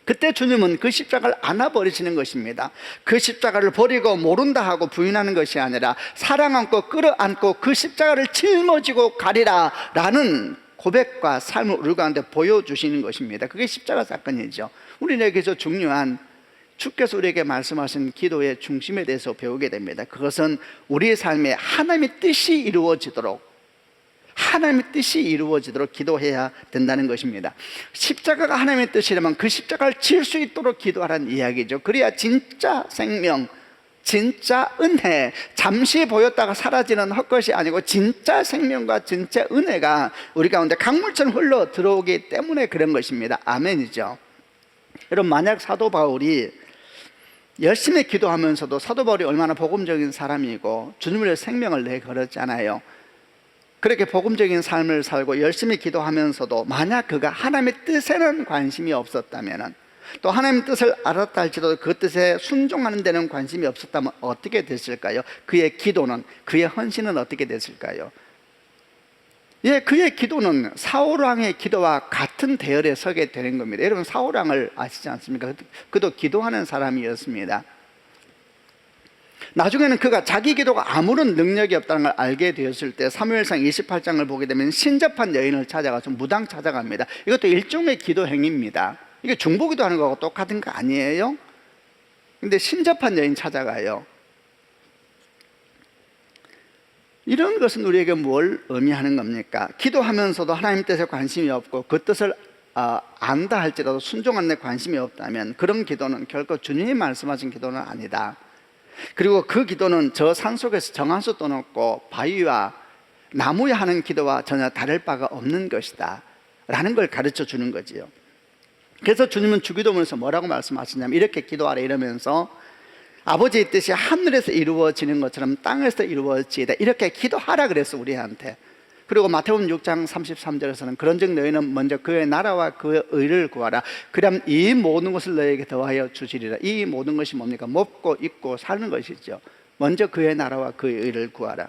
그때 주님은 그 십자가를 안아버리시는 것입니다. 그 십자가를 버리고 모른다 하고 부인하는 것이 아니라 사랑 안고 끌어안고 그 십자가를 짊어지고 가리라 라는 고백과 삶을 우리 가운데 보여주시는 것입니다. 그게 십자가 사건이죠. 우리에게서 중요한, 주께서 우리에게 말씀하신 기도의 중심에 대해서 배우게 됩니다. 그것은 우리의 삶에 하나님의 뜻이 이루어지도록, 하나님의 뜻이 이루어지도록 기도해야 된다는 것입니다. 십자가가 하나님의 뜻이라면 그 십자가를 질 수 있도록 기도하라는 이야기죠. 그래야 진짜 생명, 진짜 은혜, 잠시 보였다가 사라지는 헛것이 아니고 진짜 생명과 진짜 은혜가 우리 가운데 강물처럼 흘러 들어오기 때문에 그런 것입니다. 아멘이죠. 여러분, 만약 사도 바울이 열심히 기도하면서도, 사도 바울이 얼마나 복음적인 사람이고 주님을 위해 생명을 내걸었잖아요. 그렇게 복음적인 삶을 살고 열심히 기도하면서도 만약 그가 하나님의 뜻에는 관심이 없었다면, 또 하나님의 뜻을 알았다 할지라도 그 뜻에 순종하는 데는 관심이 없었다면 어떻게 됐을까요? 그의 기도는, 그의 헌신은 어떻게 됐을까요? 예, 그의 기도는 사울왕의 기도와 같은 대열에 서게 되는 겁니다. 여러분, 사울왕을 아시지 않습니까? 그도 기도하는 사람이었습니다. 나중에는 그가 자기 기도가 아무런 능력이 없다는 걸 알게 되었을 때 사무엘상 28장을 보게 되면 신접한 여인을 찾아가서 무당 찾아갑니다. 이것도 일종의 기도 행위입니다. 이게 중보기도 하는 거하고 똑같은 거 아니에요? 근데 신접한 여인 찾아가요. 이런 것은 우리에게 뭘 의미하는 겁니까? 기도하면서도 하나님 뜻에 관심이 없고 그 뜻을 안다 할지라도 순종하는 데 관심이 없다면 그런 기도는 결코 주님이 말씀하신 기도는 아니다. 그리고 그 기도는 저 산속에서 정한수 떠놓고 바위와 나무에 하는 기도와 전혀 다를 바가 없는 것이다 라는 걸 가르쳐 주는 거지요. 그래서 주님은 주기도문에서 뭐라고 말씀하시냐면 이렇게 기도하라 이러면서 아버지의 뜻이 하늘에서 이루어지는 것처럼 땅에서 이루어지다 이렇게 기도하라 그랬어 우리한테. 그리고 마태복음 6장 33절에서는 그런즉 너희는 먼저 그의 나라와 그의 의를 구하라. 그럼 이 모든 것을 너희에게 더하여 주시리라. 이 모든 것이 뭡니까? 먹고 입고 사는 것이죠. 먼저 그의 나라와 그의 의를 구하라.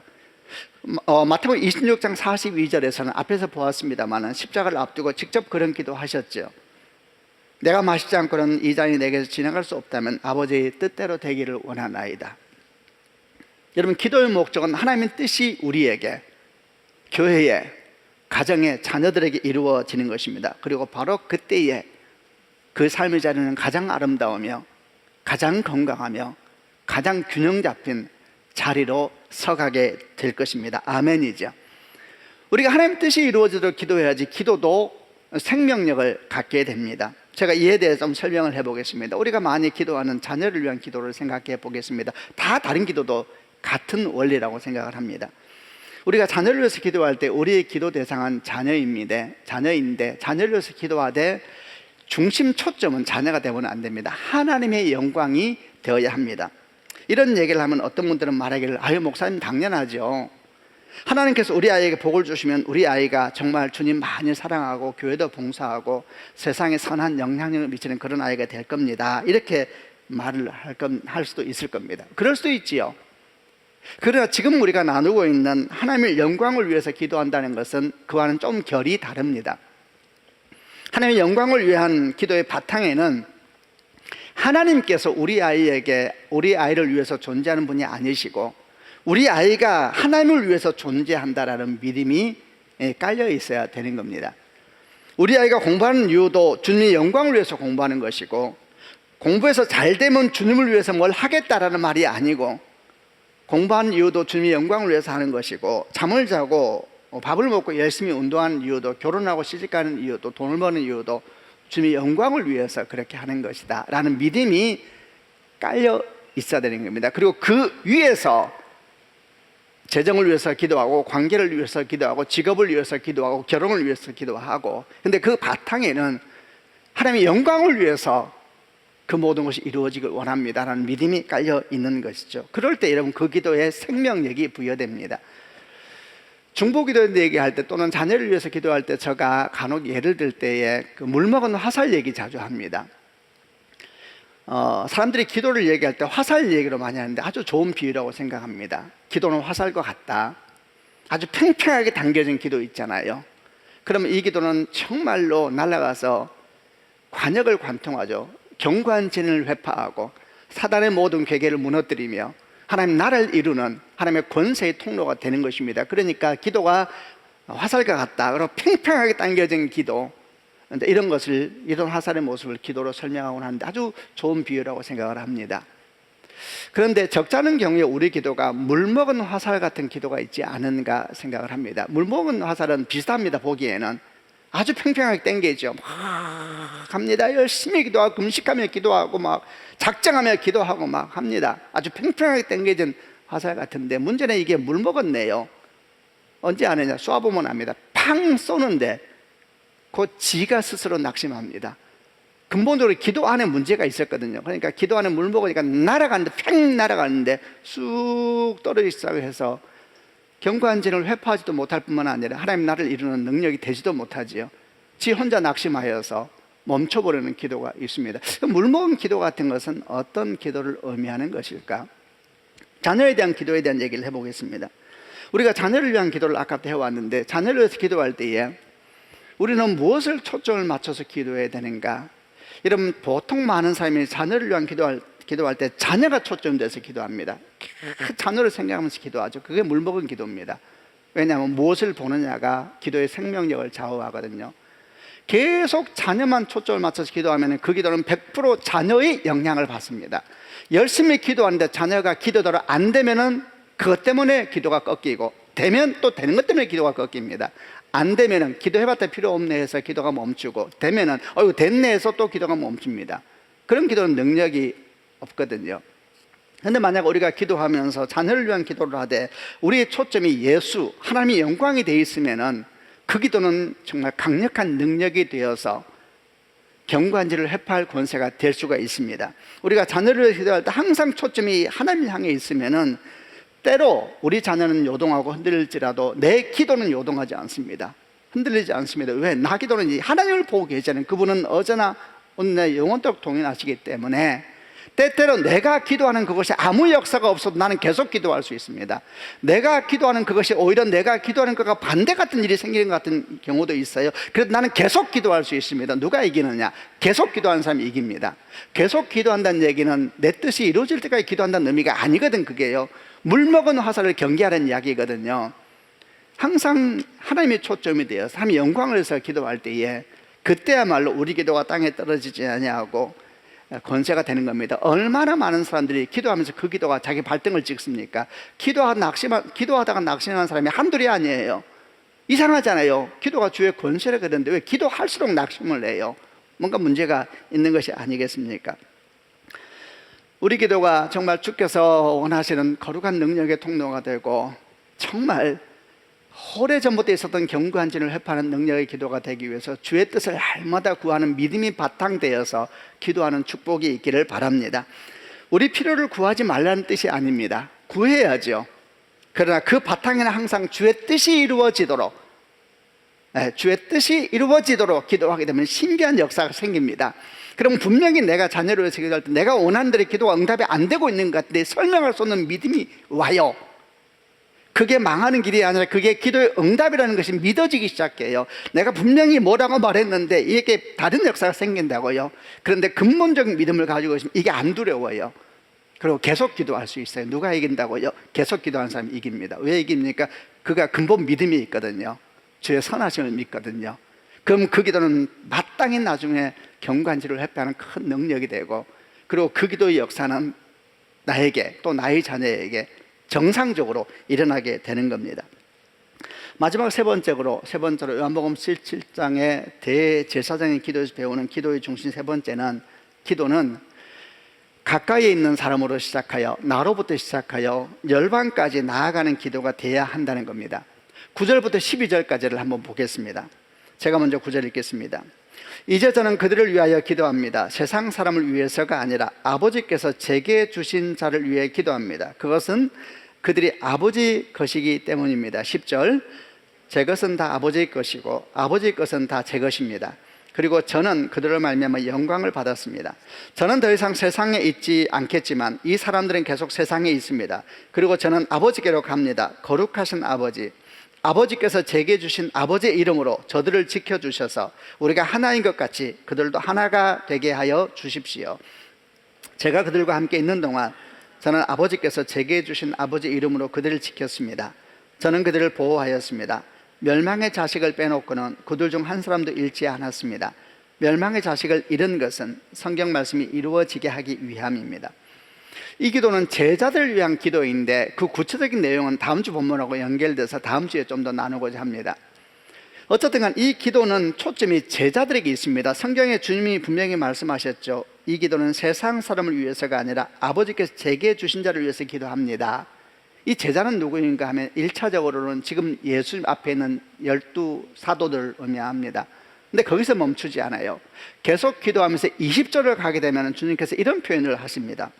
마태복음 26장 42절에서는 앞에서 보았습니다만 십자가를 앞두고 직접 그런 기도하셨죠. 내가 마시지 않고는 이 잔이 내게서 지나갈 수 없다면 아버지의 뜻대로 되기를 원하나이다. 여러분, 기도의 목적은 하나님의 뜻이 우리에게, 교회에, 가정에, 자녀들에게 이루어지는 것입니다. 그리고 바로 그때에 그 삶의 자리는 가장 아름다우며 가장 건강하며 가장 균형 잡힌 자리로 서가게 될 것입니다. 아멘이죠. 우리가 하나님의 뜻이 이루어지도록 기도해야지 기도도 생명력을 갖게 됩니다. 제가 이에 대해서 좀 설명을 해보겠습니다. 우리가 많이 기도하는 자녀를 위한 기도를 생각해 보겠습니다. 다 다른 기도도 같은 원리라고 생각을 합니다. 우리가 자녀를 위해서 기도할 때 우리의 기도 대상은 자녀인데 자녀를 위해서 기도하되 중심 초점은 자녀가 되면 안 됩니다. 하나님의 영광이 되어야 합니다. 이런 얘기를 하면 어떤 분들은 말하기를 아유 목사님 당연하죠. 하나님께서 우리 아이에게 복을 주시면 우리 아이가 정말 주님 많이 사랑하고 교회도 봉사하고 세상에 선한 영향력을 미치는 그런 아이가 될 겁니다. 이렇게 말을 할 수도 있을 겁니다. 그럴 수도 있지요. 그러나 지금 우리가 나누고 있는 하나님의 영광을 위해서 기도한다는 것은 그와는 좀 결이 다릅니다. 하나님의 영광을 위한 기도의 바탕에는 하나님께서 우리 아이를 위해서 존재하는 분이 아니시고 우리 아이가 하나님을 위해서 존재한다라는 믿음이 깔려 있어야 되는 겁니다. 우리 아이가 공부하는 이유도 주님의 영광을 위해서 공부하는 것이고 공부해서 잘 되면 주님을 위해서 뭘 하겠다라는 말이 아니고 공부하는 이유도 주님의 영광을 위해서 하는 것이고 잠을 자고 밥을 먹고 열심히 운동하는 이유도 결혼하고 시집가는 이유도 돈을 버는 이유도 주님의 영광을 위해서 그렇게 하는 것이다 라는 믿음이 깔려 있어야 되는 겁니다. 그리고 그 위에서 재정을 위해서 기도하고 관계를 위해서 기도하고 직업을 위해서 기도하고 결혼을 위해서 기도하고 근데 그 바탕에는 하나님의 영광을 위해서 그 모든 것이 이루어지길 원합니다라는 믿음이 깔려 있는 것이죠. 그럴 때 여러분 그 기도에 생명력이 부여됩니다. 중보기도 얘기할 때 또는 자녀를 위해서 기도할 때 제가 간혹 예를 들 때에 그 물먹은 화살 얘기 자주 합니다. 사람들이 기도를 얘기할 때 화살 얘기로 많이 하는데 아주 좋은 비유라고 생각합니다. 기도는 화살과 같다. 아주 팽팽하게 당겨진 기도 있잖아요. 그러면 이 기도는 정말로 날아가서 관역을 관통하죠. 견고한 진을 회파하고 사단의 모든 괴계를 무너뜨리며 하나님 나라를 이루는 하나님의 권세의 통로가 되는 것입니다. 그러니까 기도가 화살과 같다. 그리고 팽팽하게 당겨진 기도, 이런 것을, 이런 화살의 모습을 기도로 설명하곤 하는데 아주 좋은 비유라고 생각을 합니다. 그런데 적잖은 경우에 우리 기도가 물먹은 화살 같은 기도가 있지 않은가 생각을 합니다. 물먹은 화살은 비슷합니다. 보기에는 아주 팽팽하게 당기죠. 막 합니다. 열심히 기도하고 금식하며 기도하고 막 작정하며 기도하고 막 합니다. 아주 팽팽하게 당겨진 화살 같은데 문제는 이게 물먹었네요. 언제 아느냐? 쏴보면 압니다. 팡 쏘는데 그 지가 스스로 낙심합니다. 근본적으로 기도 안에 문제가 있었거든요. 그러니까 기도 안에 물 먹으니까 날아가는데 팽 날아가는데 쑥 떨어지기 시작해서 견고한 진을 회파하지도 못할 뿐만 아니라 하나님 나라를 이루는 능력이 되지도 못하지요. 지 혼자 낙심하여서 멈춰버리는 기도가 있습니다. 물 먹은 기도 같은 것은 어떤 기도를 의미하는 것일까? 자녀에 대한 기도에 대한 얘기를 해보겠습니다. 우리가 자녀를 위한 기도를 아까부터 해왔는데 자녀를 위해서 기도할 때에 우리는 무엇을 초점을 맞춰서 기도해야 되는가? 여러분, 보통 많은 사람이 자녀를 위한 기도할 때 자녀가 초점돼서 기도합니다. 자녀를 생각하면서 기도하죠. 그게 물먹은 기도입니다. 왜냐하면 무엇을 보느냐가 기도의 생명력을 좌우하거든요. 계속 자녀만 초점을 맞춰서 기도하면 그 기도는 100% 자녀의 영향을 받습니다. 열심히 기도하는데 자녀가 기도대로 안 되면은 그것 때문에 기도가 꺾이고, 되면 또 되는 것 때문에 기도가 꺾입니다. 안 되면은 기도해봤자 필요 없네 해서 기도가 멈추고, 되면은 됐네 해서 또 기도가 멈춥니다. 그런 기도는 능력이 없거든요. 그런데 만약 우리가 기도하면서 자녀를 위한 기도를 하되 우리의 초점이 예수, 하나님의 영광이 되어 있으면은 그 기도는 정말 강력한 능력이 되어서 견고한지를 회파할 권세가 될 수가 있습니다. 우리가 자녀를 위해서 기도할 때 항상 초점이 하나님을 향해 있으면은 때로 우리 자녀는 요동하고 흔들릴지라도 내 기도는 요동하지 않습니다. 흔들리지 않습니다. 왜? 나 기도는 하나님을 보고 계시잖아요. 그분은 어제나 오늘 영원토록 동행하시기 때문에 때때로 내가 기도하는 그것이 아무 역사가 없어도 나는 계속 기도할 수 있습니다. 내가 기도하는 그것이 오히려 내가 기도하는 것과 반대 같은 일이 생기는 것 같은 경우도 있어요. 그래도 나는 계속 기도할 수 있습니다. 누가 이기느냐? 계속 기도하는 사람이 이깁니다. 계속 기도한다는 얘기는 내 뜻이 이루어질 때까지 기도한다는 의미가 아니거든. 그게요, 물먹은 화살을 경계하는 이야기거든요. 항상 하나님의 초점이 되어서 하나님의 영광을 위해서 기도할 때에 그때야말로 우리 기도가 땅에 떨어지지 아니하고 권세가 되는 겁니다. 얼마나 많은 사람들이 기도하면서 그 기도가 자기 발등을 찍습니까? 기도하다가 낙심한 사람이 한둘이 아니에요. 이상하잖아요. 기도가 주의 권세라 그러는데 왜 기도할수록 낙심을 해요? 뭔가 문제가 있는 것이 아니겠습니까? 우리 기도가 정말 주께서 원하시는 거룩한 능력의 통로가 되고 정말 오래전부터 있었던 견고한 진을 회파하는 능력의 기도가 되기 위해서 주의 뜻을 날마다 구하는 믿음이 바탕되어서 기도하는 축복이 있기를 바랍니다. 우리 필요를 구하지 말라는 뜻이 아닙니다. 구해야죠. 그러나 그 바탕에는 항상 주의 뜻이 이루어지도록, 주의 뜻이 이루어지도록 기도하게 되면 신기한 역사가 생깁니다. 그럼 분명히 내가 자녀를 위해서 기도할 때 내가 원하는 대로 기도가 응답이 안 되고 있는 것 같은데 설명할 수 없는 믿음이 와요. 그게 망하는 길이 아니라 그게 기도의 응답이라는 것이 믿어지기 시작해요. 내가 분명히 뭐라고 말했는데 이게 다른 역사가 생긴다고요. 그런데 근본적인 믿음을 가지고 있으면 이게 안 두려워요. 그리고 계속 기도할 수 있어요. 누가 이긴다고요? 계속 기도하는 사람이 이깁니다. 왜 이깁니까? 그가 근본 믿음이 있거든요. 주의 선하심을 믿거든요. 그럼 그 기도는 마땅히 나중에 경관지를 회피하는 큰 능력이 되고, 그리고 그 기도의 역사는 나에게 또 나의 자녀에게 정상적으로 일어나게 되는 겁니다. 마지막 세 번째로 요한복음 17장의 대제사장의 기도에서 배우는 기도의 중심 세 번째는, 기도는 가까이에 있는 사람으로 시작하여 나로부터 시작하여 열방까지 나아가는 기도가 돼야 한다는 겁니다. 9절부터 12절까지를 한번 보겠습니다. 제가 먼저 9절 읽겠습니다. 이제 저는 그들을 위하여 기도합니다. 세상 사람을 위해서가 아니라 아버지께서 제게 주신 자를 위해 기도합니다. 그것은 그들이 아버지 것이기 때문입니다. 10절, 제 것은 다 아버지의 것이고 아버지의 것은 다 제 것입니다. 그리고 저는 그들을 말미암아 영광을 받았습니다. 저는 더 이상 세상에 있지 않겠지만 이 사람들은 계속 세상에 있습니다. 그리고 저는 아버지께로 갑니다. 거룩하신 아버지, 아버지께서 제게 주신 아버지의 이름으로 저들을 지켜주셔서 우리가 하나인 것 같이 그들도 하나가 되게 하여 주십시오. 제가 그들과 함께 있는 동안 저는 아버지께서 제게 주신 아버지의 이름으로 그들을 지켰습니다. 저는 그들을 보호하였습니다. 멸망의 자식을 빼놓고는 그들 중 한 사람도 잃지 않았습니다. 멸망의 자식을 잃은 것은 성경 말씀이 이루어지게 하기 위함입니다. 이 기도는 제자들을 위한 기도인데 그 구체적인 내용은 다음 주 본문하고 연결돼서 다음 주에 좀 더 나누고자 합니다. 어쨌든 간 이 기도는 초점이 제자들에게 있습니다. 성경에 주님이 분명히 말씀하셨죠. 이 기도는 세상 사람을 위해서가 아니라 아버지께서 제게 주신 자를 위해서 기도합니다. 이 제자는 누구인가 하면 1차적으로는 지금 예수 앞에 있는 12 사도들을 의미합니다. 근데 거기서 멈추지 않아요. 계속 기도하면서 20절을 가게 되면 주님께서 이런 표현을 하십니다.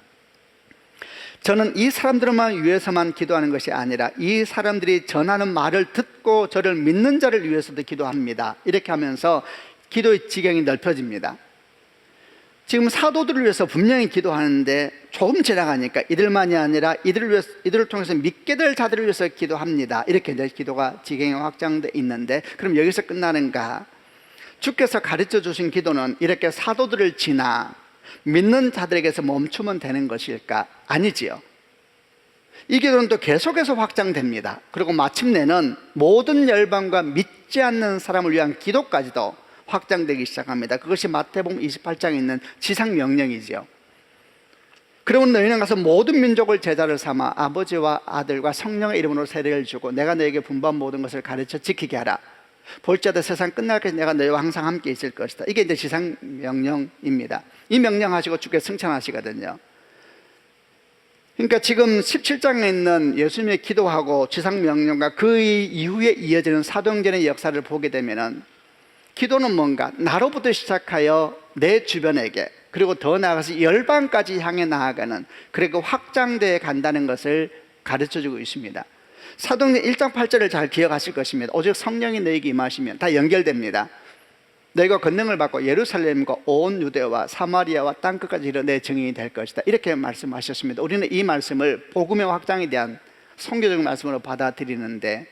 저는 이 사람들만 위해서만 기도하는 것이 아니라 이 사람들이 전하는 말을 듣고 저를 믿는 자를 위해서도 기도합니다. 이렇게 하면서 기도의 지경이 넓혀집니다. 지금 사도들을 위해서 분명히 기도하는데 조금 지나가니까 이들만이 아니라 이들을 통해서 믿게 될 자들을 위해서 기도합니다. 이렇게 이제 기도가 지경이 확장돼 있는데, 그럼 여기서 끝나는가? 주께서 가르쳐 주신 기도는 이렇게 사도들을 지나 믿는 자들에게서 멈추면 되는 것일까? 아니지요. 이 기도는 또 계속해서 확장됩니다. 그리고 마침내는 모든 열방과 믿지 않는 사람을 위한 기도까지도 확장되기 시작합니다. 그것이 마태복음 28장에 있는 지상명령이지요. 그러면 너희는 가서 모든 민족을 제자를 삼아 아버지와 아들과 성령의 이름으로 세례를 주고 내가 너에게 분부한 모든 것을 가르쳐 지키게 하라. 볼지어다 세상 끝날까지 내가 너희와 항상 함께 있을 것이다. 이게 이제 지상명령입니다. 이 명령하시고 주께 승천하시거든요. 그러니까 지금 17장에 있는 예수님의 기도하고 지상명령과 그 이후에 이어지는 사도행전의 역사를 보게 되면은 기도는 뭔가 나로부터 시작하여 내 주변에게, 그리고 더 나아가서 열방까지 향해 나아가는, 그리고 확장되어 간다는 것을 가르쳐주고 있습니다. 사도행전 1장 8절을 잘 기억하실 것입니다. 오직 성령이 너에게 임하시면, 다 연결됩니다. 너희가 권능을 받고 예루살렘과 온 유대와 사마리아와 땅끝까지 이르러 내 증인이 될 것이다. 이렇게 말씀하셨습니다. 우리는 이 말씀을 복음의 확장에 대한 선교적인 말씀으로 받아들이는데,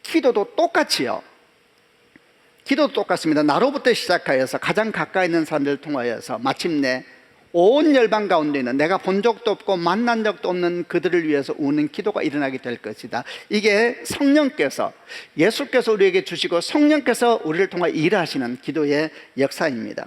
기도도 똑같이요. 기도도 똑같습니다. 나로부터 시작하여서 가장 가까이 있는 사람들을 통하여서 마침내 온 열방 가운데 있는 내가 본 적도 없고 만난 적도 없는 그들을 위해서 우는 기도가 일어나게 될 것이다. 이게 성령께서, 예수께서 우리에게 주시고 성령께서 우리를 통해 일하시는 기도의 역사입니다.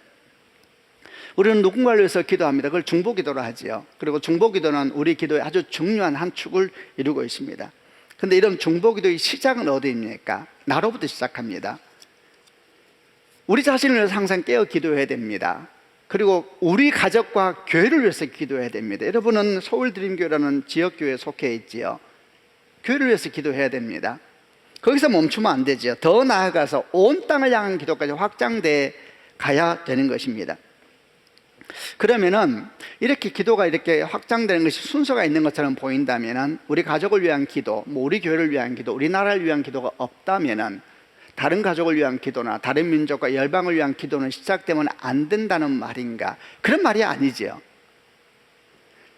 우리는 누군가를 위해서 기도합니다. 그걸 중보기도로 하지요. 그리고 중보기도는 우리 기도의 아주 중요한 한 축을 이루고 있습니다. 그런데 이런 중보기도의 시작은 어디입니까? 나로부터 시작합니다. 우리 자신을 위해서 항상 깨어 기도해야 됩니다. 그리고 우리 가족과 교회를 위해서 기도해야 됩니다. 여러분은 서울드림교회라는 지역교회에 속해 있지요. 교회를 위해서 기도해야 됩니다. 거기서 멈추면 안 되지요. 더 나아가서 온 땅을 향한 기도까지 확장돼 가야 되는 것입니다. 그러면은 이렇게 기도가 이렇게 확장되는 것이 순서가 있는 것처럼 보인다면은 우리 가족을 위한 기도, 우리 교회를 위한 기도, 우리나라를 위한 기도가 없다면은 다른 가족을 위한 기도나 다른 민족과 열방을 위한 기도는 시작되면 안 된다는 말인가? 그런 말이 아니지요.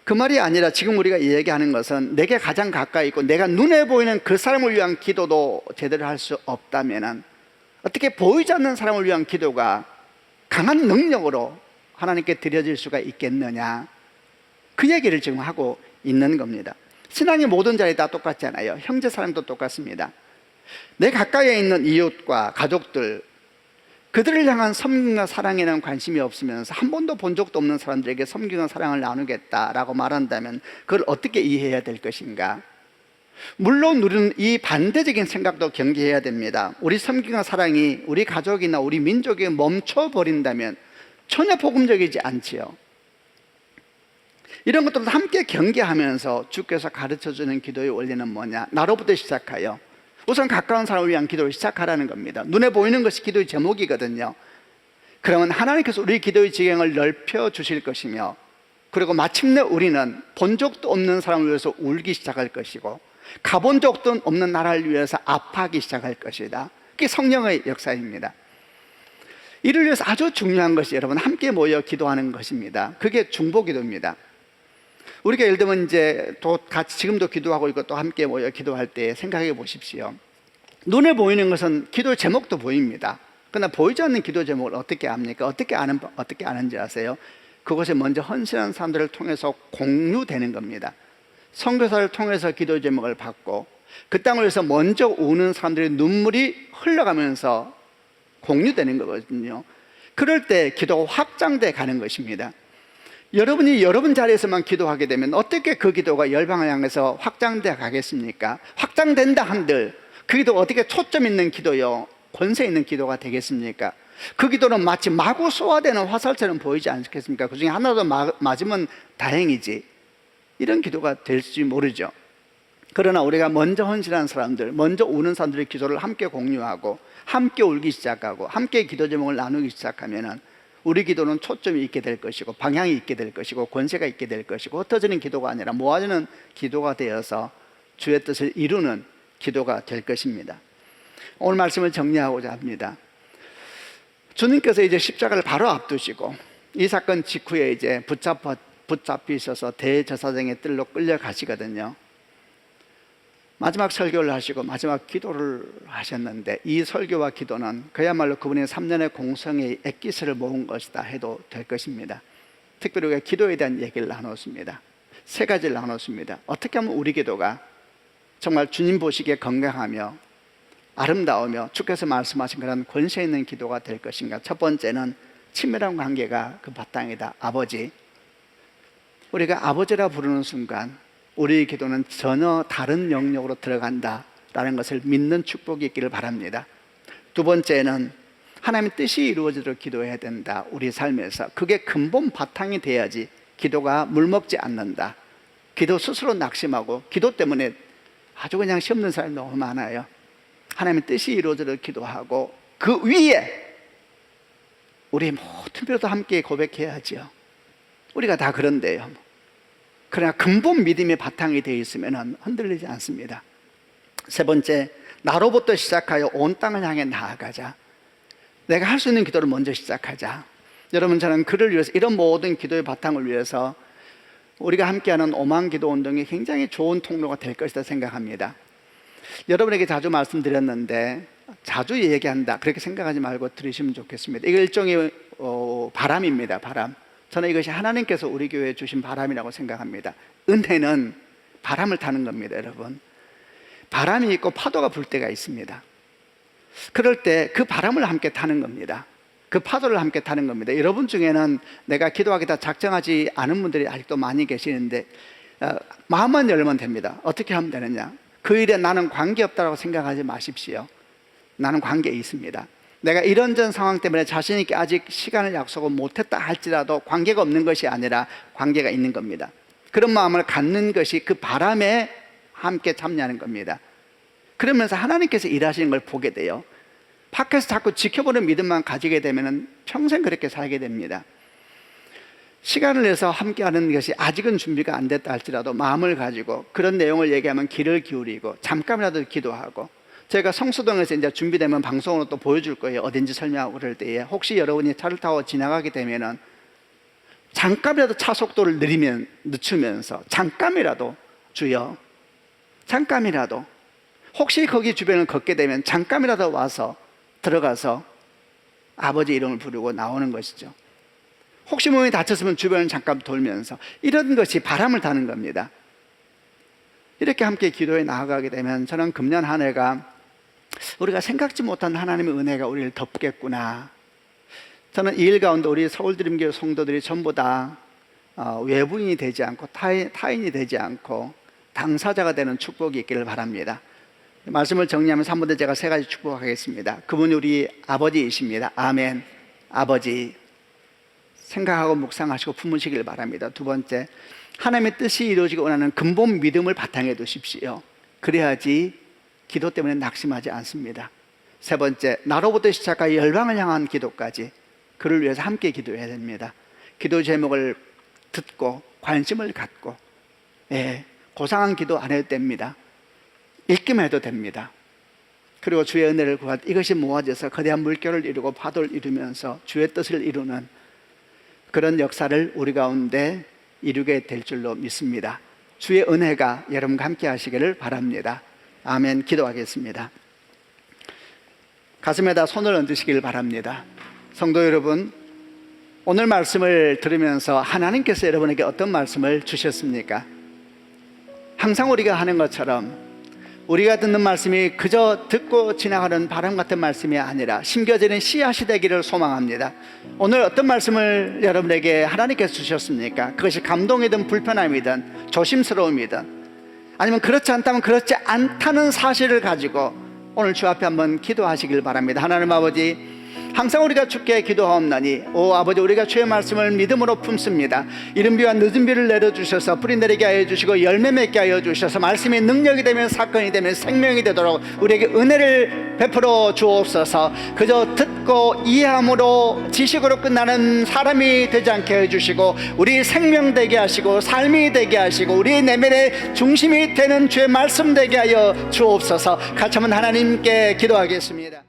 그 말이 아니라 지금 우리가 얘기하는 것은 내게 가장 가까이 있고 내가 눈에 보이는 그 사람을 위한 기도도 제대로 할 수 없다면 어떻게 보이지 않는 사람을 위한 기도가 강한 능력으로 하나님께 드려질 수가 있겠느냐? 그 얘기를 지금 하고 있는 겁니다. 신앙의 모든 자리 다 똑같잖아요. 형제 사랑도 똑같습니다. 내 가까이에 있는 이웃과 가족들, 그들을 향한 섬김과 사랑에는 관심이 없으면서 한 번도 본 적도 없는 사람들에게 섬김과 사랑을 나누겠다라고 말한다면 그걸 어떻게 이해해야 될 것인가? 물론 우리는 이 반대적인 생각도 경계해야 됩니다. 우리 섬김과 사랑이 우리 가족이나 우리 민족에 멈춰버린다면 전혀 복음적이지 않지요. 이런 것들도 함께 경계하면서 주께서 가르쳐주는 기도의 원리는 뭐냐? 나로부터 시작하여 우선 가까운 사람을 위한 기도를 시작하라는 겁니다. 눈에 보이는 것이 기도의 제목이거든요. 그러면 하나님께서 우리 기도의 지경을 넓혀 주실 것이며, 그리고 마침내 우리는 본 적도 없는 사람을 위해서 울기 시작할 것이고, 가본 적도 없는 나라를 위해서 아파하기 시작할 것이다. 그게 성령의 역사입니다. 이를 위해서 아주 중요한 것이 여러분 함께 모여 기도하는 것입니다. 그게 중보기도입니다. 우리가 예를 들면 이제 또 같이 지금도 기도하고 있고 또 함께 모여 기도할 때 생각해 보십시오. 눈에 보이는 것은 기도 제목도 보입니다. 그러나 보이지 않는 기도 제목을 어떻게 압니까? 어떻게 아는지 아세요? 그것이 먼저 헌신한 사람들을 통해서 공유되는 겁니다. 선교사를 통해서 기도 제목을 받고 그 땅을 위해서 먼저 우는 사람들의 눈물이 흘러가면서 공유되는 거거든요. 그럴 때 기도가 확장돼 가는 것입니다. 여러분이 여러분 자리에서만 기도하게 되면 어떻게 그 기도가 열방을 향해서 확장돼 가겠습니까? 확장된다 한들 그 기도가 어떻게 초점 있는 기도요, 권세 있는 기도가 되겠습니까? 그 기도는 마치 마구 쏘아대는 화살처럼 보이지 않겠습니까? 그 중에 하나도 맞으면 다행이지, 이런 기도가 될지 모르죠. 그러나 우리가 먼저 헌신한 사람들, 먼저 우는 사람들의 기도를 함께 공유하고 함께 울기 시작하고 함께 기도 제목을 나누기 시작하면은 우리 기도는 초점이 있게 될 것이고 방향이 있게 될 것이고 권세가 있게 될 것이고 흩어지는 기도가 아니라 모아지는 기도가 되어서 주의 뜻을 이루는 기도가 될 것입니다. 오늘 말씀을 정리하고자 합니다. 주님께서 이제 십자가를 바로 앞두시고 이 사건 직후에 이제 붙잡히셔서 대제사장의 뜰로 끌려가시거든요. 마지막 설교를 하시고 마지막 기도를 하셨는데 이 설교와 기도는 그야말로 그분의 3년의 공성의 액기스를 모은 것이다 해도 될 것입니다. 특별히 우리가 기도에 대한 얘기를 나눴습니다. 세 가지를 나눴습니다. 어떻게 하면 우리 기도가 정말 주님 보시기에 건강하며 아름다우며 주께서 말씀하신 그런 권세 있는 기도가 될 것인가. 첫 번째는 친밀한 관계가 그 바탕이다. 아버지, 우리가 아버지라 부르는 순간 우리의 기도는 전혀 다른 영역으로 들어간다라는 것을 믿는 축복이 있기를 바랍니다. 두 번째는 하나님의 뜻이 이루어지도록 기도해야 된다. 우리 삶에서 그게 근본 바탕이 돼야지 기도가 물먹지 않는다. 기도 스스로 낙심하고 기도 때문에 아주 그냥 시험는 사람이 너무 많아요. 하나님의 뜻이 이루어지도록 기도하고 그 위에 우리 모든 필요도 함께 고백해야죠. 우리가 다 그런데요. 그러나 근본 믿음의 바탕이 되어 있으면 흔들리지 않습니다. 세 번째, 나로부터 시작하여 온 땅을 향해 나아가자. 내가 할 수 있는 기도를 먼저 시작하자. 여러분, 저는 그를 위해서 이런 모든 기도의 바탕을 위해서 우리가 함께하는 오만 기도 운동이 굉장히 좋은 통로가 될 것이다 생각합니다. 여러분에게 자주 말씀드렸는데 자주 얘기한다 그렇게 생각하지 말고 들으시면 좋겠습니다. 이거 일종의 바람입니다. 바람. 저는 이것이 하나님께서 우리 교회에 주신 바람이라고 생각합니다. 은혜는 바람을 타는 겁니다. 여러분, 바람이 있고 파도가 불 때가 있습니다. 그럴 때 그 바람을 함께 타는 겁니다. 그 파도를 함께 타는 겁니다. 여러분 중에는 내가 기도하겠다 작정하지 않은 분들이 아직도 많이 계시는데 마음만 열면 됩니다. 어떻게 하면 되느냐? 그 일에 나는 관계없다고 생각하지 마십시오. 나는 관계 있습니다. 내가 이런저런 상황 때문에 자신 있게 아직 시간을 약속을 못했다 할지라도 관계가 없는 것이 아니라 관계가 있는 겁니다. 그런 마음을 갖는 것이 그 바람에 함께 참여하는 겁니다. 그러면서 하나님께서 일하시는 걸 보게 돼요. 밖에서 자꾸 지켜보는 믿음만 가지게 되면 평생 그렇게 살게 됩니다. 시간을 내서 함께하는 것이 아직은 준비가 안 됐다 할지라도 마음을 가지고 그런 내용을 얘기하면 귀를 기울이고 잠깐이라도 기도하고, 제가 성수동에서 이제 준비되면 방송으로 또 보여줄 거예요. 어딘지 설명하고 그럴 때에 혹시 여러분이 차를 타고 지나가게 되면은 잠깐이라도 차 속도를 늦추면서 잠깐이라도 주여, 잠깐이라도, 혹시 거기 주변을 걷게 되면 잠깐이라도 와서 들어가서 아버지 이름을 부르고 나오는 것이죠. 혹시 몸이 다쳤으면 주변을 잠깐 돌면서, 이런 것이 바람을 타는 겁니다. 이렇게 함께 기도에 나아가게 되면 저는 금년 한 해가 우리가 생각지 못한 하나님의 은혜가 우리를 덮겠구나. 저는 이 일 가운데 우리 서울드림교회 성도들이 전부 다 외부인이 되지 않고 타인이 되지 않고 당사자가 되는 축복이 있기를 바랍니다. 말씀을 정리하면서 한 번 더 제가 세 가지 축복하겠습니다. 그분이 우리 아버지이십니다. 아멘. 아버지 생각하고 묵상하시고 품으시길 바랍니다. 두 번째, 하나님의 뜻이 이루어지기 원하는 근본 믿음을 바탕에 두십시오. 그래야지 기도 때문에 낙심하지 않습니다. 세 번째, 나로부터 시작하여 열방을 향한 기도까지 그를 위해서 함께 기도해야 됩니다. 기도 제목을 듣고 관심을 갖고, 고상한 기도 안 해도 됩니다. 읽기만 해도 됩니다. 그리고 주의 은혜를 구하, 이것이 모아져서 거대한 물결을 이루고 파도를 이루면서 주의 뜻을 이루는 그런 역사를 우리 가운데 이루게 될 줄로 믿습니다. 주의 은혜가 여러분과 함께 하시기를 바랍니다. 아멘. 기도하겠습니다. 가슴에다 손을 얹으시길 바랍니다. 성도 여러분, 오늘 말씀을 들으면서 하나님께서 여러분에게 어떤 말씀을 주셨습니까? 항상 우리가 하는 것처럼 우리가 듣는 말씀이 그저 듣고 지나가는 바람 같은 말씀이 아니라 심겨지는 씨앗이 되기를 소망합니다. 오늘 어떤 말씀을 여러분에게 하나님께서 주셨습니까? 그것이 감동이든 불편함이든 조심스러움이든, 아니면 그렇지 않다면 그렇지 않다는 사실을 가지고 오늘 주 앞에 한번 기도하시길 바랍니다. 하나님 아버지, 항상 우리가 주께 기도하옵나니 오 아버지, 우리가 주의 말씀을 믿음으로 품습니다. 이른 비와 늦은 비를 내려주셔서 뿌리 내리게 하여 주시고 열매 맺게 하여 주셔서 말씀이 능력이 되면 사건이 되면 생명이 되도록 우리에게 은혜를 베풀어 주옵소서. 그저 듣고 이해함으로 지식으로 끝나는 사람이 되지 않게 해주시고 우리 생명 되게 하시고 삶이 되게 하시고 우리의 내면의 중심이 되는 주의 말씀 되게 하여 주옵소서. 같이 한번 하나님께 기도하겠습니다.